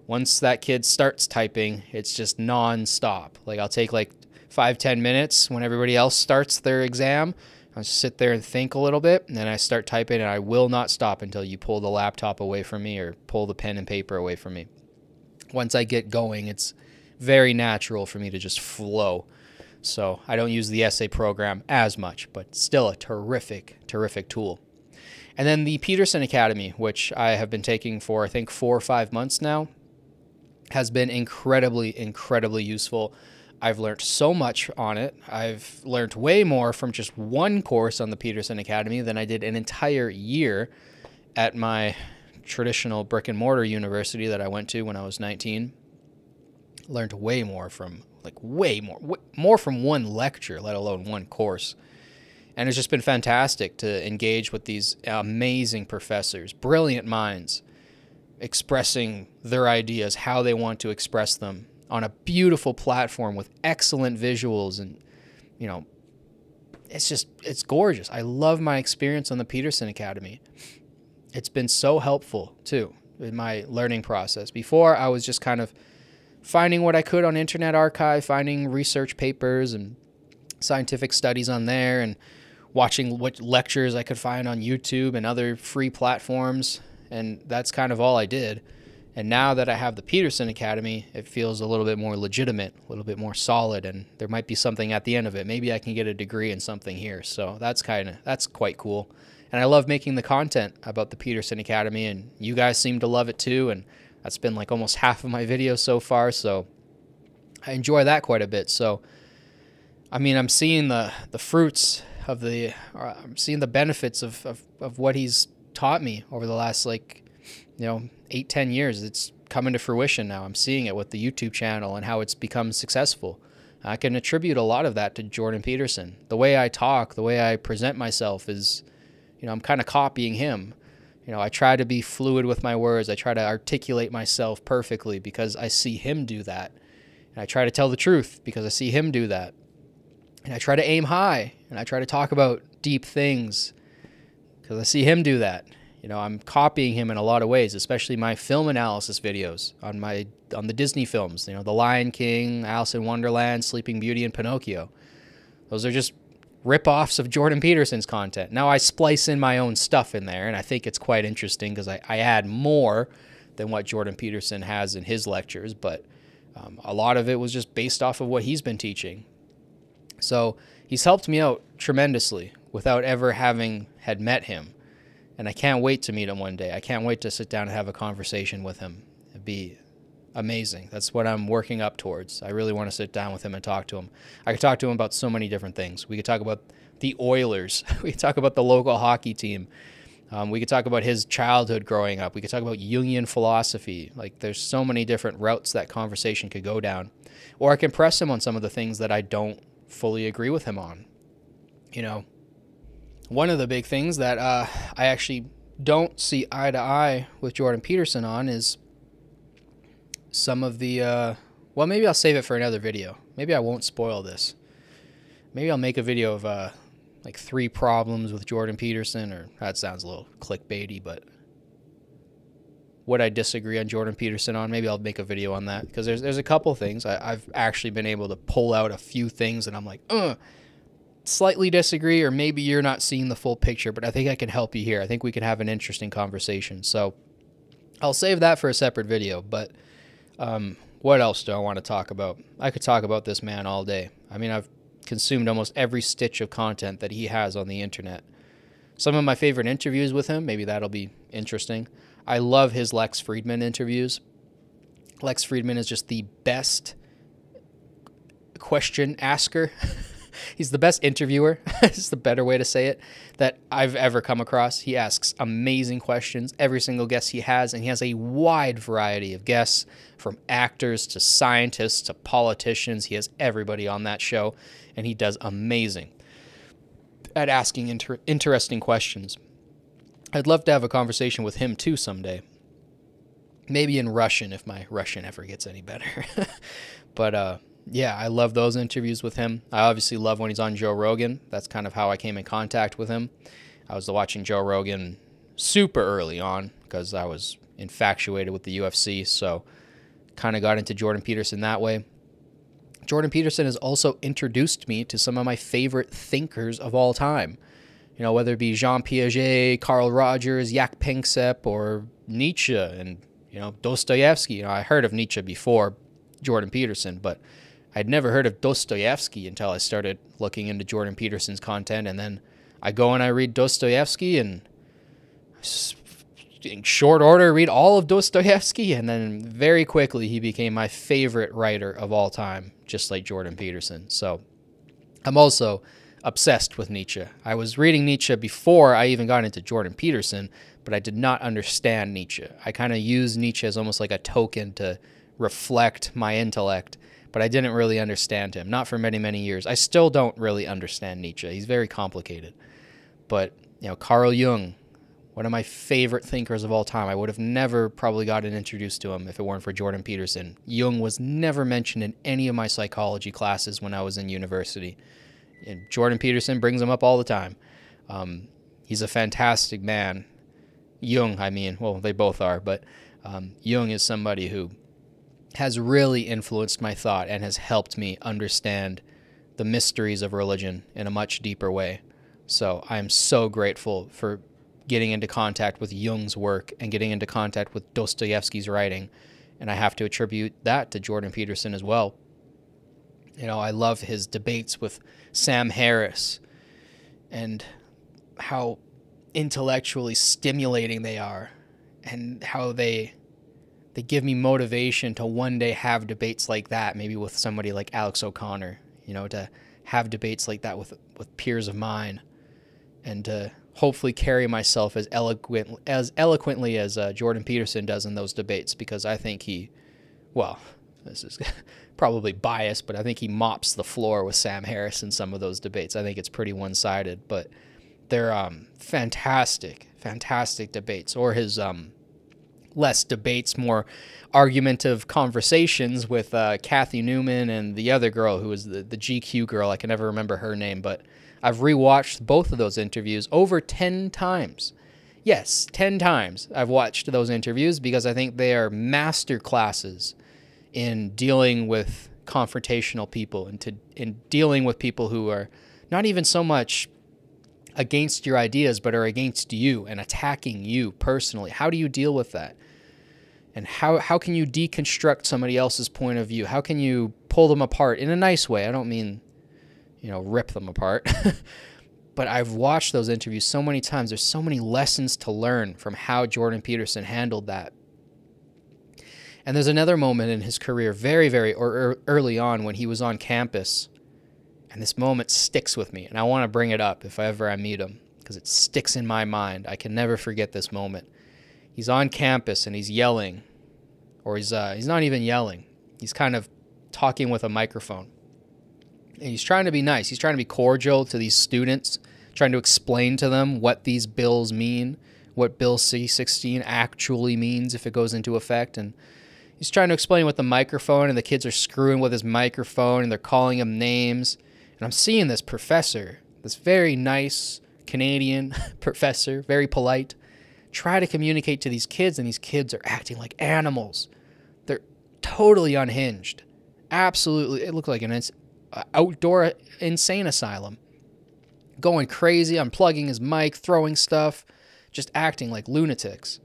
once that kid starts typing, it's just non-stop. Like I'll take like 5-10 minutes when everybody else starts their exam. I'll just sit there and think a little bit, and then I start typing, and I will not stop until you pull the laptop away from me or pull the pen and paper away from me. Once I get going, it's very natural for me to just flow. So I don't use the essay program as much, but still a terrific, terrific tool. And then the Peterson Academy, which I have been taking for, I think, 4 or 5 months now, has been incredibly, incredibly useful. I've learned so much on it. I've learned way more from just one course on the Peterson Academy than I did an entire year at my traditional brick and mortar university that I went to when I was 19. Learned way more from, way more from one lecture, let alone one course. And it's just been fantastic to engage with these amazing professors, brilliant minds, expressing their ideas, how they want to express them on a beautiful platform with excellent visuals. And, you know, it's gorgeous. I love my experience on the Peterson Academy. It's been so helpful, too, in my learning process. Before, I was just kind of finding what I could on Internet Archive, finding research papers and scientific studies on there, and watching what lectures I could find on YouTube and other free platforms. And that's kind of all I did. And now that I have the Peterson Academy, it feels a little bit more legitimate, a little bit more solid, and there might be something at the end of it. Maybe I can get a degree in something here. So that's quite cool. And I love making the content about the Peterson Academy, and you guys seem to love it too. And that's been like almost half of my videos so far. So I enjoy that quite a bit. So, I mean, I'm seeing the fruits of I'm seeing the benefits of what he's taught me over the last 8-10 years. It's coming to fruition now. I'm seeing it with the YouTube channel and how it's become successful. I can attribute a lot of that to Jordan Peterson. The way I talk, the way I present myself is, I'm kind of copying him. I try to be fluid with my words. I try to articulate myself perfectly because I see him do that. And I try to tell the truth because I see him do that. And I try to aim high, and I try to talk about deep things because I see him do that. I'm copying him in a lot of ways, especially my film analysis videos on the Disney films. The Lion King, Alice in Wonderland, Sleeping Beauty, and Pinocchio. Those are just rip-offs of Jordan Peterson's content. Now I splice in my own stuff in there, and I think it's quite interesting because I add more than what Jordan Peterson has in his lectures, but a lot of it was just based off of what he's been teaching. So he's helped me out tremendously without ever having had met him. And I can't wait to meet him one day. I can't wait to sit down and have a conversation with him. It'd be amazing. That's what I'm working up towards. I really want to sit down with him and talk to him. I could talk to him about so many different things. We could talk about the Oilers. We could talk about the local hockey team. We could talk about his childhood growing up. We could talk about Jungian philosophy. Like, there's so many different routes that conversation could go down. Or I can press him on some of the things that I don't fully agree with him on. You know, one of the big things that I actually don't see eye to eye with Jordan Peterson on is some of the, well, maybe I'll save it for another video. Maybe I won't spoil this. Maybe I'll make a video of like 3 problems with Jordan Peterson, or that sounds a little clickbaity, but what I disagree on Jordan Peterson on, maybe I'll make a video on that, because there's a couple things. I've actually been able to pull out a few things and I'm like, slightly disagree, or maybe you're not seeing the full picture, but I think I can help you here. I think we can have an interesting conversation. So I'll save that for a separate video, but what else do I want to talk about? I could talk about this man all day. I mean, I've consumed almost every stitch of content that he has on the internet. Some of my favorite interviews with him, maybe that'll be interesting. I love his Lex Friedman interviews. Lex Friedman is just the best question asker. He's the best interviewer, is the better way to say it, that I've ever come across. He asks amazing questions, every single guest he has, and he has a wide variety of guests, from actors to scientists to politicians. He has everybody on that show, and he does amazing at asking interesting questions. I'd love to have a conversation with him too someday. Maybe in Russian, if my Russian ever gets any better. But yeah, I love those interviews with him. I obviously love when he's on Joe Rogan. That's kind of how I came in contact with him. I was watching Joe Rogan super early on because I was infatuated with the UFC, so kind of got into Jordan Peterson that way. Jordan Peterson has also introduced me to some of my favorite thinkers of all time. You know, whether it be Jean Piaget, Carl Rogers, Jaak Panksepp, or Nietzsche, and, you know, Dostoevsky. You know, I heard of Nietzsche before Jordan Peterson, but I'd never heard of Dostoevsky until I started looking into Jordan Peterson's content, and then I go and I read Dostoevsky, and in short order read all of Dostoevsky, and then very quickly he became my favorite writer of all time, just like Jordan Peterson. So I'm also obsessed with Nietzsche. I was reading Nietzsche before I even got into Jordan Peterson, but I did not understand Nietzsche. I kind of used Nietzsche as almost like a token to reflect my intellect, but I didn't really understand him, not for many, many years. I still don't really understand Nietzsche. He's very complicated. But, you know, Carl Jung, one of my favorite thinkers of all time. I would have never probably gotten introduced to him if it weren't for Jordan Peterson. Jung was never mentioned in any of my psychology classes when I was in university. And Jordan Peterson brings him up all the time. He's a fantastic man. Jung, I mean, well, they both are, but Jung is somebody who has really influenced my thought and has helped me understand the mysteries of religion in a much deeper way. So I'm so grateful for getting into contact with Jung's work and getting into contact with Dostoevsky's writing. And I have to attribute that to Jordan Peterson as well. You know, I love his debates with Sam Harris and how intellectually stimulating they are, and how they give me motivation to one day have debates like that, maybe with somebody like Alex O'Connor, you know, to have debates like that with peers of mine, and to hopefully carry myself as eloquently as Jordan Peterson does in those debates, because I think he, well, this is probably biased, but I think he mops the floor with Sam Harris in some of those debates. I think it's pretty one-sided, but they're fantastic debates. Or his less debates, more argumentative conversations with Kathy Newman and the other girl who was the GQ girl. I can never remember her name, but I've rewatched both of those interviews over 10 times. Yes, 10 times I've watched those interviews, because I think they are master classes in dealing with confrontational people, and in dealing with people who are not even so much against your ideas, but are against you and attacking you personally. How do you deal with that? And how can you deconstruct somebody else's point of view? How can you pull them apart in a nice way? I don't mean, rip them apart. But I've watched those interviews so many times. There's so many lessons to learn from how Jordan Peterson handled that. And there's another moment in his career, very, very early on, when he was on campus. And this moment sticks with me. And I want to bring it up if ever I meet him, because it sticks in my mind. I can never forget this moment. He's on campus and he's yelling. Or he's not even yelling. He's kind of talking with a microphone. And he's trying to be nice. He's trying to be cordial to these students, trying to explain to them what these bills mean, what Bill C-16 actually means if it goes into effect. And he's trying to explain with the microphone, and the kids are screwing with his microphone, and they're calling him names. And I'm seeing this professor, this very nice Canadian professor, very polite, try to communicate to these kids, and these kids are acting like animals. They're totally unhinged. Absolutely. It looked like an outdoor insane asylum. Going crazy, unplugging his mic, throwing stuff, just acting like lunatics.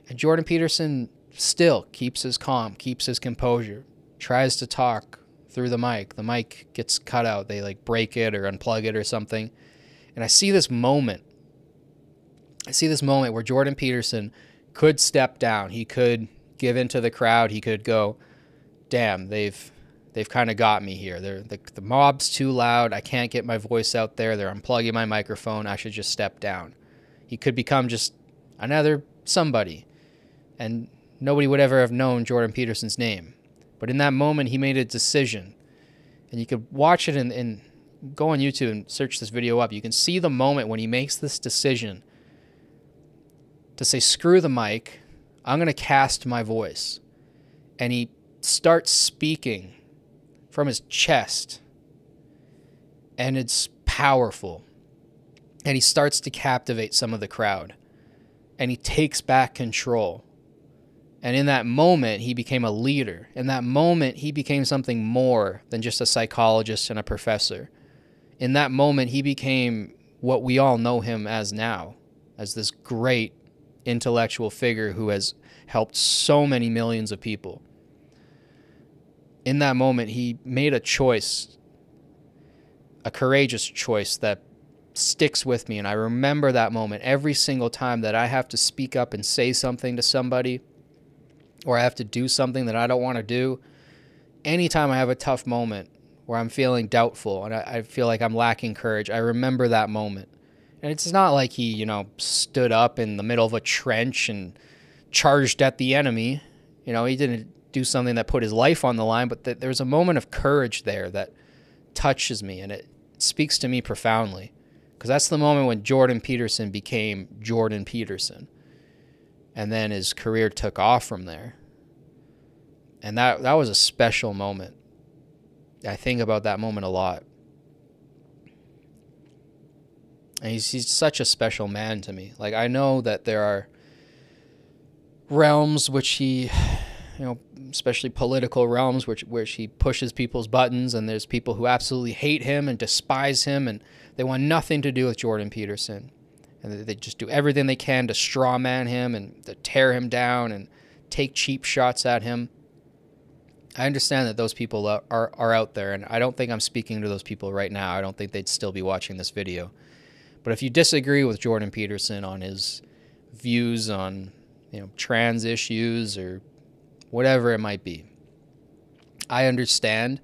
And Jordan Peterson still keeps his calm, keeps his composure, tries to talk through the mic. The mic gets cut out. They like break it or unplug it or something. And I see this moment. Where Jordan Peterson could step down. He could give into the crowd. He could go, damn, they've kind of got me here. The mob's too loud. I can't get my voice out there. They're unplugging my microphone. I should just step down. He could become just another somebody. And nobody would ever have known Jordan Peterson's name. But in that moment, he made a decision. And you could watch it and go on YouTube and search this video up. You can see the moment when he makes this decision to say, screw the mic. I'm going to cast my voice. And he starts speaking from his chest. And it's powerful. And he starts to captivate some of the crowd. And he takes back control. And in that moment, he became a leader. In that moment, he became something more than just a psychologist and a professor. In that moment, he became what we all know him as now, as this great intellectual figure who has helped so many millions of people. In that moment, he made a choice, a courageous choice that sticks with me. And I remember that moment every single time that I have to speak up and say something to somebody, or I have to do something that I don't want to do. Anytime I have a tough moment where I'm feeling doubtful and I feel like I'm lacking courage, I remember that moment. And it's not like he, stood up in the middle of a trench and charged at the enemy. He didn't do something that put his life on the line, but there's a moment of courage there that touches me, and it speaks to me profoundly. Because that's the moment when Jordan Peterson became Jordan Peterson. And then his career took off from there. And that was a special moment. I think about that moment a lot. And he's such a special man to me. Like, I know that there are realms which he, especially political realms, which he pushes people's buttons, and there's people who absolutely hate him and despise him, and they want nothing to do with Jordan Peterson. And they just do everything they can to strawman him and to tear him down and take cheap shots at him. I understand that those people are out there, and I don't think I'm speaking to those people right now. I don't think they'd still be watching this video. But if you disagree with Jordan Peterson on his views on, trans issues or whatever it might be, I understand.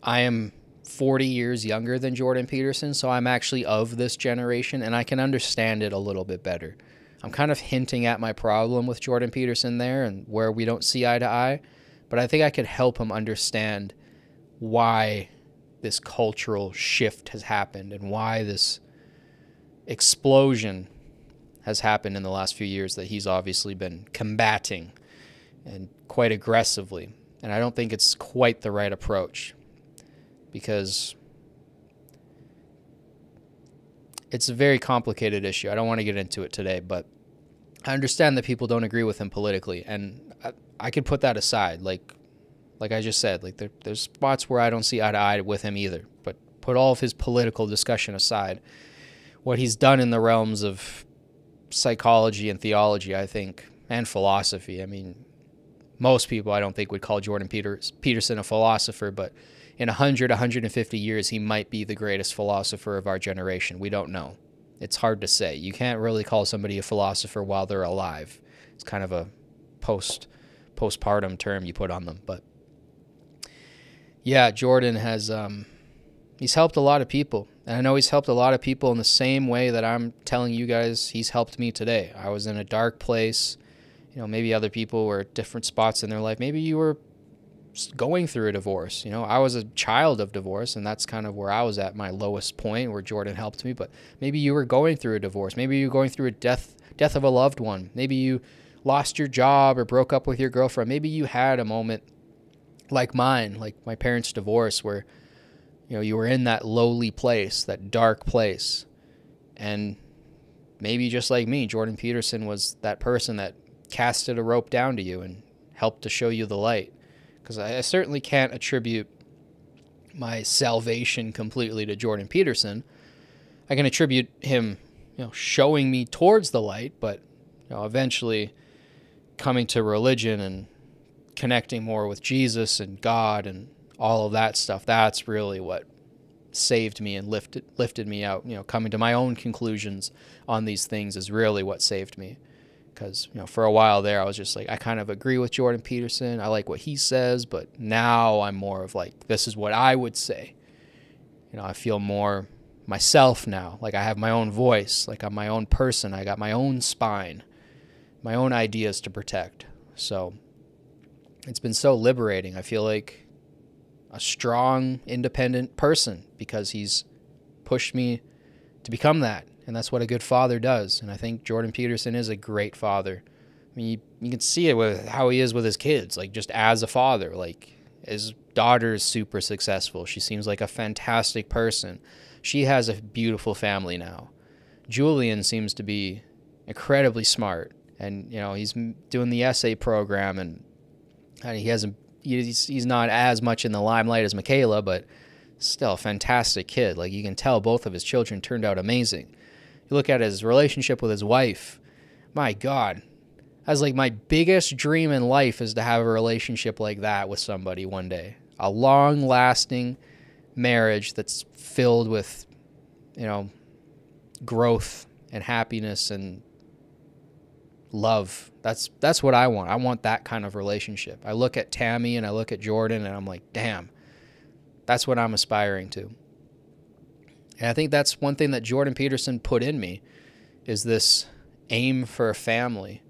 I am 40 years younger than Jordan Peterson, so I'm actually of this generation, and I can understand it a little bit better. I'm kind of hinting at my problem with Jordan Peterson there and where we don't see eye to eye, but I think I could help him understand why this cultural shift has happened and why this explosion has happened in the last few years that he's obviously been combating and quite aggressively. And I don't think it's quite the right approach, because it's a very complicated issue. I don't want to get into it today, but I understand that people don't agree with him politically, and I could put that aside. Like I just said, like there's spots where I don't see eye to eye with him either, but put all of his political discussion aside. What he's done in the realms of psychology and theology, I think, and philosophy, I mean, most people I don't think would call Jordan Peterson a philosopher, but in 100, 150 years, he might be the greatest philosopher of our generation. We don't know. It's hard to say. You can't really call somebody a philosopher while they're alive. It's kind of a postpartum term you put on them. But yeah, Jordan has he's helped a lot of people. And I know he's helped a lot of people in the same way that I'm telling you guys he's helped me today. I was in a dark place. You know, maybe other people were at different spots in their life. Maybe you were going through a divorce. You know, I was a child of divorce, and that's kind of where I was at my lowest point, where Jordan helped me. But maybe you were going through a divorce. Maybe you were going through a death of a loved one. Maybe you lost your job or broke up with your girlfriend. Maybe you had a moment like mine, like my parents' divorce, where, you know, you were in that lowly place, that dark place. And maybe just like me, Jordan Peterson was that person that casted a rope down to you and helped to show you the light. Because I certainly can't attribute my salvation completely to Jordan Peterson. I can attribute him, you know, showing me towards the light, but, you know, eventually coming to religion and connecting more with Jesus and God and all of that stuff, that's really what saved me and lifted me out. You know, coming to my own conclusions on these things is really what saved me. Because, you know, for a while there, I was just like, I kind of agree with Jordan Peterson. I like what he says, but now I'm more of like, this is what I would say. You know, I feel more myself now. Like I have my own voice. Like I'm my own person. I got my own spine, my own ideas to protect. So it's been so liberating. I feel like a strong, independent person because he's pushed me to become that. And that's what a good father does. And I think Jordan Peterson is a great father. I mean, you can see it with how he is with his kids, like just as a father. Like his daughter is super successful. She seems like a fantastic person. She has a beautiful family now. Julian seems to be incredibly smart. And, you know, he's doing the essay program, and he's not as much in the limelight as Michaela, but still a fantastic kid. Like you can tell both of his children turned out amazing. You look at his relationship with his wife, my God, that's like my biggest dream in life, is to have a relationship like that with somebody one day. A long-lasting marriage that's filled with, you know, growth and happiness and love. That's what I want. I want that kind of relationship. I look at Tammy and I look at Jordan and I'm like, damn, that's what I'm aspiring to. And I think that's one thing that Jordan Peterson put in me, is this aim for a family.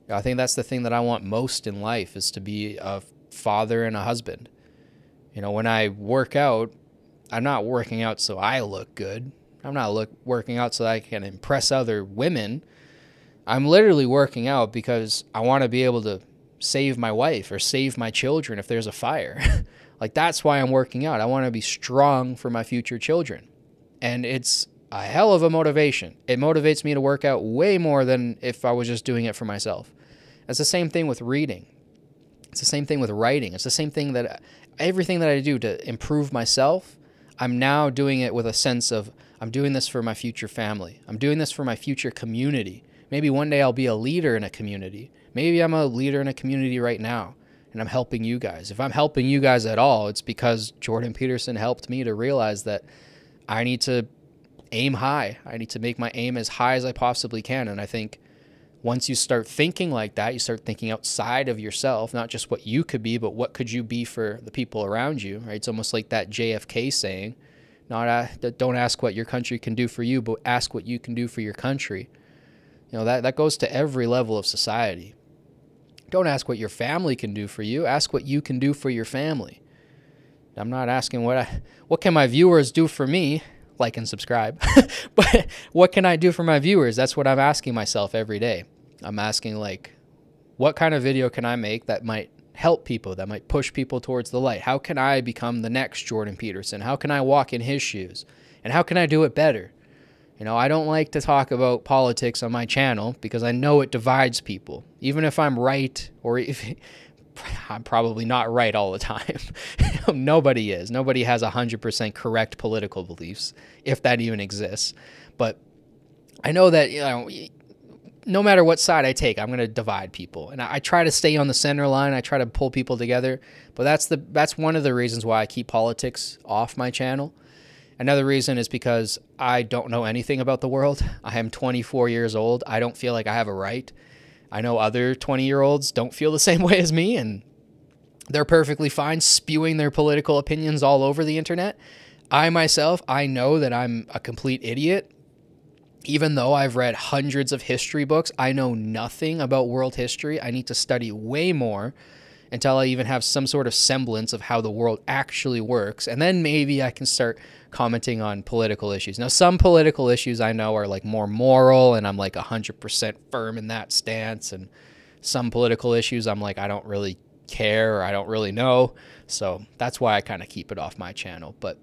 I think that's the thing that I want most in life, is to be a father and a husband. You know, when I work out, I'm not working out so I look good. I'm not working out so I can impress other women. I'm literally working out because I want to be able to save my wife or save my children if there's a fire. Like, that's why I'm working out. I want to be strong for my future children. And it's a hell of a motivation. It motivates me to work out way more than if I was just doing it for myself. It's the same thing with reading. It's the same thing with writing. It's the same thing that everything that I do to improve myself, I'm now doing it with a sense of, I'm doing this for my future family. I'm doing this for my future community. Maybe one day I'll be a leader in a community. Maybe I'm a leader in a community right now, and I'm helping you guys. If I'm helping you guys at all, it's because Jordan Peterson helped me to realize that I need to aim high. I need to make my aim as high as I possibly can. And I think once you start thinking like that, you start thinking outside of yourself, not just what you could be, but what could you be for the people around you, right? It's almost like that JFK saying, don't ask what your country can do for you, but ask what you can do for your country. You know, that goes to every level of society. Don't ask what your family can do for you. Ask what you can do for your family. I'm not asking what can my viewers do for me, like and subscribe, but what can I do for my viewers? That's what I'm asking myself every day. I'm asking, like, what kind of video can I make that might help people, that might push people towards the light? How can I become the next Jordan Peterson? How can I walk in his shoes? And how can I do it better? You know, I don't like to talk about politics on my channel because I know it divides people. Even if I'm right, or if I'm probably not right all the time. Nobody is. Nobody has 100% correct political beliefs, if that even exists. But I know that, you know, no matter what side I take, I'm going to divide people. And I try to stay on the center line. I try to pull people together. But that's one of the reasons why I keep politics off my channel. Another reason is because I don't know anything about the world. I am 24 years old. I don't feel like I have a right. I know other 20-year-olds don't feel the same way as me, and they're perfectly fine spewing their political opinions all over the internet. I myself, I know that I'm a complete idiot. Even though I've read hundreds of history books, I know nothing about world history. I need to study way more until I even have some sort of semblance of how the world actually works. And then maybe I can start commenting on political issues. Now, some political issues I know are like more moral, and I'm like 100% firm in that stance. And some political issues I'm like, I don't really care, or I don't really know. So that's why I kind of keep it off my channel. But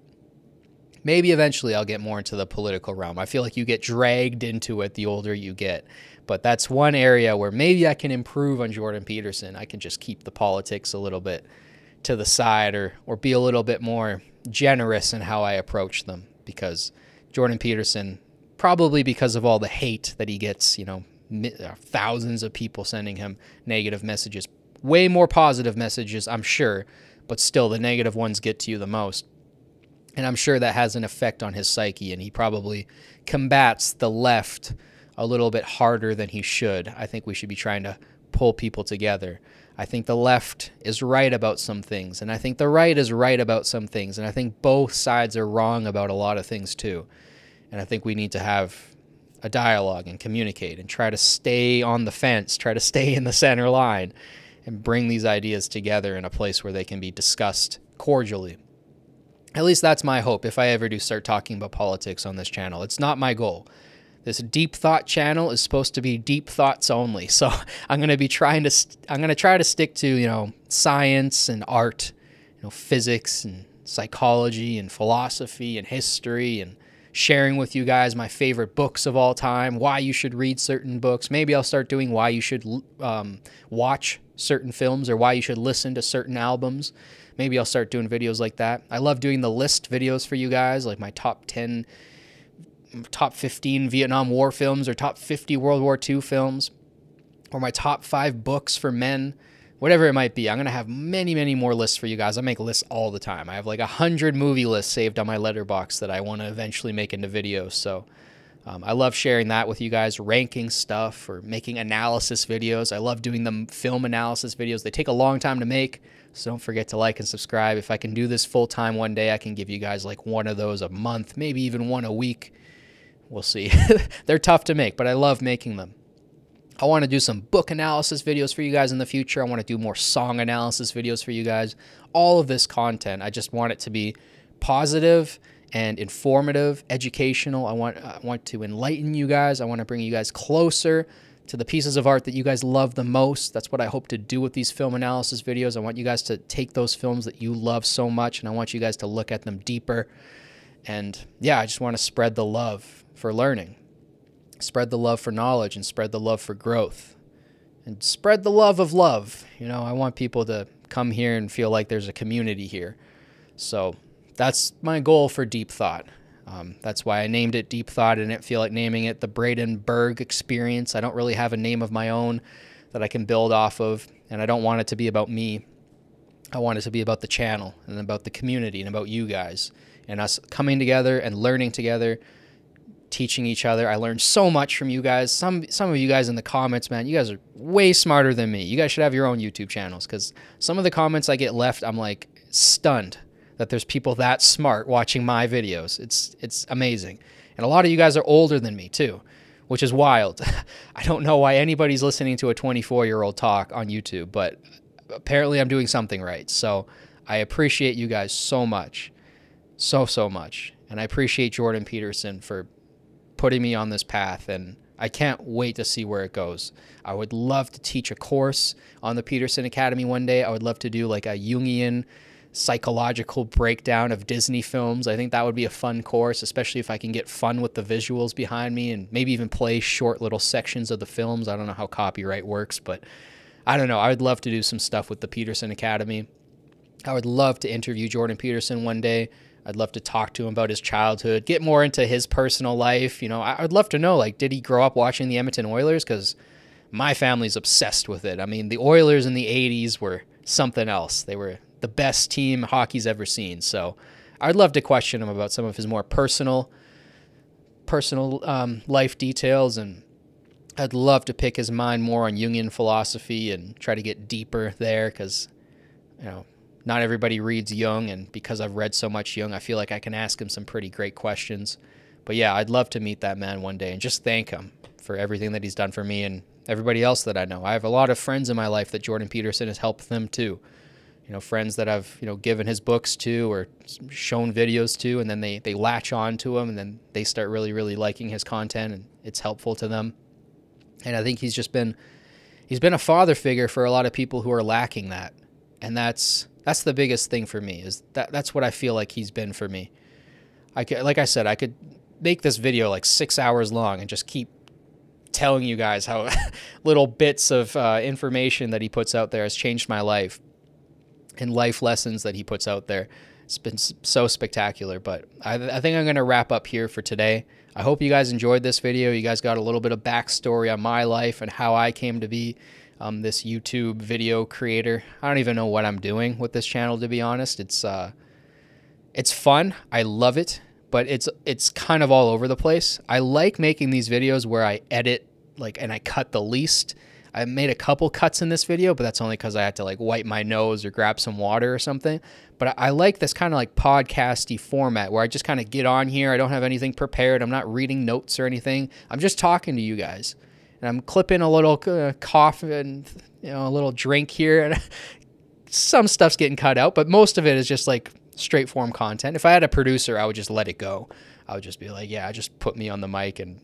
maybe eventually I'll get more into the political realm. I feel like you get dragged into it the older you get. But that's one area where maybe I can improve on Jordan Peterson. I can just keep the politics a little bit to the side, or be a little bit more generous in how I approach them. Because Jordan Peterson, probably because of all the hate that he gets, you know, thousands of people sending him negative messages, way more positive messages, I'm sure, but still the negative ones get to you the most. And I'm sure that has an effect on his psyche, and he probably combats the left a little bit harder than he should. I think we should be trying to pull people together. I think the left is right about some things, and I think the right is right about some things, and I think both sides are wrong about a lot of things too. And I think we need to have a dialogue and communicate and try to stay on the fence, try to stay in the center line, and bring these ideas together in a place where they can be discussed cordially. At least that's my hope if I ever do start talking about politics on this channel. It's not my goal. This deep thought channel is supposed to be deep thoughts only. So I'm going to be try to stick to, you know, science and art, you know, physics and psychology and philosophy and history, and sharing with you guys my favorite books of all time, why you should read certain books. Maybe I'll start doing why you should watch certain films, or why you should listen to certain albums. Maybe I'll start doing videos like that. I love doing the list videos for you guys, like my top 10, top 15 Vietnam War films, or top 50 World War II films, or my top 5 books for men, whatever it might be. I'm going to have many, many more lists for you guys. I make lists all the time. I have like 100 movie lists saved on my letterbox that I want to eventually make into videos. So I love sharing that with you guys, ranking stuff or making analysis videos. I love doing the film analysis videos. They take a long time to make, so don't forget to like and subscribe. If I can do this full time one day, I can give you guys like one of those a month, maybe even one a week. We'll see. They're tough to make, but I love making them. I want to do some book analysis videos for you guys in the future. I want to do more song analysis videos for you guys. All of this content, I just want it to be positive and informative, educational. I want to enlighten you guys. I want to bring you guys closer to the pieces of art that you guys love the most. That's what I hope to do with these film analysis videos. I want you guys to take those films that you love so much, and I want you guys to look at them deeper. And yeah, I just want to spread the love for learning, spread the love for knowledge, and spread the love for growth, and spread the love of love. You know, I want people to come here and feel like there's a community here. So that's my goal for Deep Thought. That's why I named it Deep Thought. I didn't feel like naming it the Braden Berg Experience. I don't really have a name of my own that I can build off of, and I don't want it to be about me. I want it to be about the channel and about the community and about you guys and us coming together and learning together, teaching each other. I learned so much from you guys. Some of you guys in the comments, man, you guys are way smarter than me. You guys should have your own YouTube channels, because some of the comments I get left, I'm like stunned that there's people that smart watching my videos. It's amazing. And a lot of you guys are older than me too, which is wild. I don't know why anybody's listening to a 24-year-old talk on YouTube, but apparently I'm doing something right. So I appreciate you guys so much. So much. And I appreciate Jordan Peterson for putting me on this path, and I can't wait to see where it goes. I would love to teach a course on the Peterson Academy one day. I would love to do like a Jungian psychological breakdown of Disney films. I think that would be a fun course, especially if I can get fun with the visuals behind me and maybe even play short little sections of the films. I don't know how copyright works, but I don't know. I would love to do some stuff with the Peterson Academy. I would love to interview Jordan Peterson one day. I'd love to talk to him about his childhood, get more into his personal life. You know, I'd love to know, like, did he grow up watching the Edmonton Oilers? Because my family's obsessed with it. I mean, the Oilers in the 80s were something else. They were the best team hockey's ever seen. So I'd love to question him about some of his more personal life details, and I'd love to pick his mind more on Jungian philosophy and try to get deeper there, because, you know, not everybody reads Jung, and because I've read so much Jung, I feel like I can ask him some pretty great questions. But yeah, I'd love to meet that man one day and just thank him for everything that he's done for me and everybody else that I know. I have a lot of friends in my life that Jordan Peterson has helped them too. You know, friends that I've, you know, given his books to or shown videos to, and then they latch on to him, and then they start really, really liking his content, and it's helpful to them. And I think he's been a father figure for a lot of people who are lacking that. And that's the biggest thing for me, is that's what I feel like he's been for me. Like I said, I could make this video like 6 hours long and just keep telling you guys how little bits of information that he puts out there has changed my life, and life lessons that he puts out there. It's been so spectacular. But I think I'm going to wrap up here for today. I hope you guys enjoyed this video. You guys got a little bit of backstory on my life and how I came to be this YouTube video creator. I don't even know what I'm doing with this channel, to be honest. It's fun. I love it, but it's kind of all over the place. I like making these videos where I edit and I cut the least. I made a couple cuts in this video, but that's only because I had to like wipe my nose or grab some water or something. But I like this kind of like podcasty format where I just kind of get on here. I don't have anything prepared. I'm not reading notes or anything. I'm just talking to you guys, and I'm clipping a little coffee and, you know, a little drink here, and some stuff's getting cut out, but most of it is just like straight form content. If I had a producer, I would just let it go. I would just be like, yeah, just put me on the mic and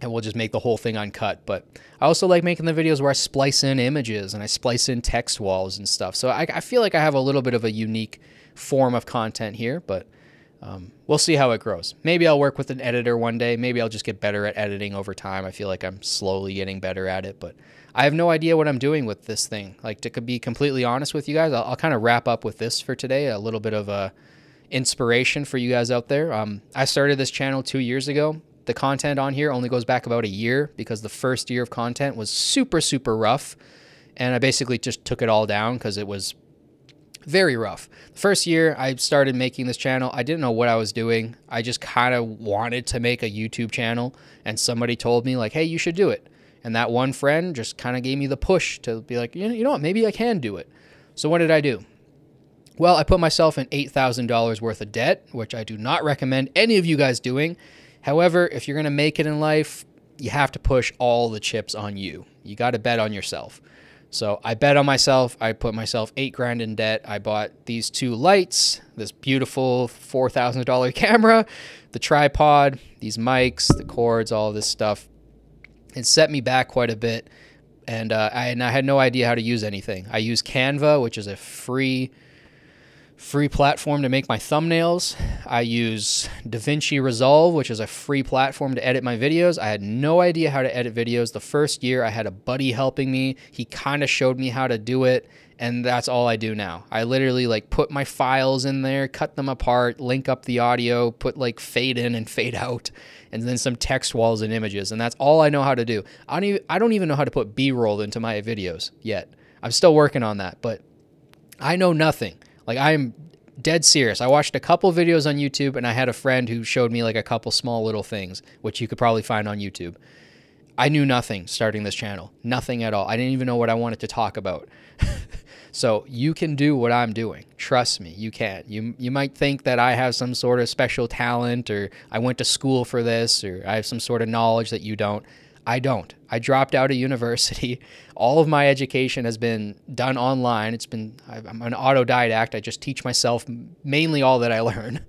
we'll just make the whole thing uncut. But I also like making the videos where I splice in images and I splice in text walls and stuff. So I feel like I have a little bit of a unique form of content here, but we'll see how it grows. Maybe I'll work with an editor one day. Maybe I'll just get better at editing over time. I feel like I'm slowly getting better at it, but I have no idea what I'm doing with this thing. Like, to be completely honest with you guys, I'll kind of wrap up with this for today, a little bit of a inspiration for you guys out there. I started this channel 2 years ago. The content on here only goes back about a year because the first year of content was super, super rough. And I basically just took it all down because it was very rough. The first year I started making this channel, I didn't know what I was doing. I just kind of wanted to make a YouTube channel, and somebody told me like, hey, you should do it. And that one friend just kind of gave me the push to be like, you know what, maybe I can do it. So what did I do? Well, I put myself in $8,000 worth of debt, which I do not recommend any of you guys doing. However, if you're going to make it in life, you have to push all the chips on you. You got to bet on yourself. So I bet on myself. I put myself $8,000 in debt. I bought these 2 lights, this beautiful $4,000 camera, the tripod, these mics, the cords, all of this stuff. It set me back quite a bit, and I had no idea how to use anything. I use Canva, which is a free platform to make my thumbnails. I use DaVinci Resolve, which is a free platform to edit my videos. I had no idea how to edit videos. The first year I had a buddy helping me. He kind of showed me how to do it, and that's all I do now. I literally like put my files in there, cut them apart, link up the audio, put like fade in and fade out, and then some text walls and images, and that's all I know how to do. I don't even know how to put B-roll into my videos yet. I'm still working on that, but I know nothing. Like, I'm dead serious. I watched a couple videos on YouTube, and I had a friend who showed me like a couple small little things, which you could probably find on YouTube. I knew nothing starting this channel. Nothing at all. I didn't even know what I wanted to talk about. So you can do what I'm doing. Trust me, you can. You might think that I have some sort of special talent, or I went to school for this, or I have some sort of knowledge that you don't. I don't. I dropped out of university. All of my education has been done online. I'm an autodidact. I just teach myself mainly all that I learn,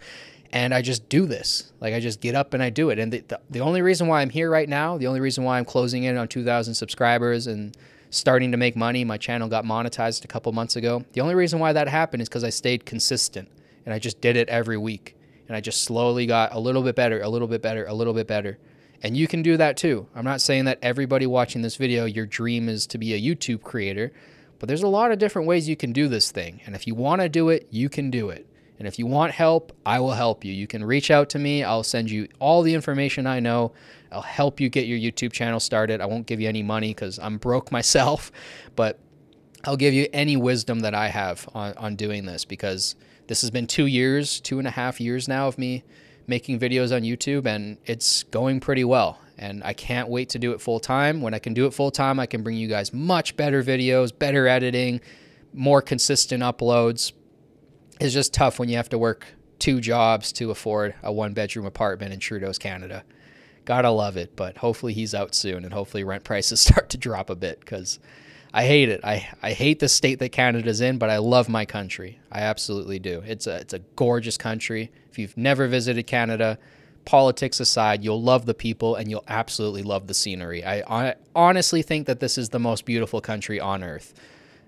and I just do this. Like, I just get up and I do it. And the only reason why I'm here right now, the only reason why I'm closing in on 2,000 subscribers and starting to make money, my channel got monetized a couple months ago. The only reason why that happened is because I stayed consistent, and I just did it every week. And I just slowly got a little bit better, a little bit better, a little bit better. And you can do that too. I'm not saying that everybody watching this video, your dream is to be a YouTube creator, but there's a lot of different ways you can do this thing. And if you want to do it, you can do it. And if you want help, I will help you. You can reach out to me. I'll send you all the information I know. I'll help you get your YouTube channel started. I won't give you any money because I'm broke myself, but I'll give you any wisdom that I have on doing this, because this has been 2.5 years now of me making videos on YouTube, and it's going pretty well. And I can't wait to do it full time. When I can do it full time, I can bring you guys much better videos, better editing, more consistent uploads. It's just tough when you have to work 2 jobs to afford a 1-bedroom apartment in Trudeau's Canada. Gotta love it, but hopefully he's out soon, and hopefully rent prices start to drop a bit, because I hate it. I hate the state that Canada's in, but I love my country. I absolutely do. It's a gorgeous country. If you've never visited Canada, politics aside, you'll love the people and you'll absolutely love the scenery. I honestly think that this is the most beautiful country on earth.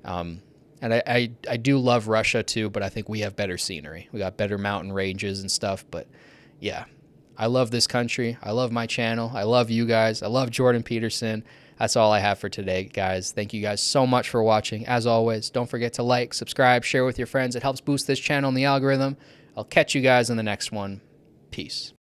And I do love Russia too, but I think we have better scenery. We got better mountain ranges and stuff. But yeah, I love this country. I love my channel. I love you guys. I love Jordan Peterson. That's all I have for today, guys. Thank you guys so much for watching. As always, don't forget to like, subscribe, share with your friends. It helps boost this channel in the algorithm. I'll catch you guys in the next one. Peace.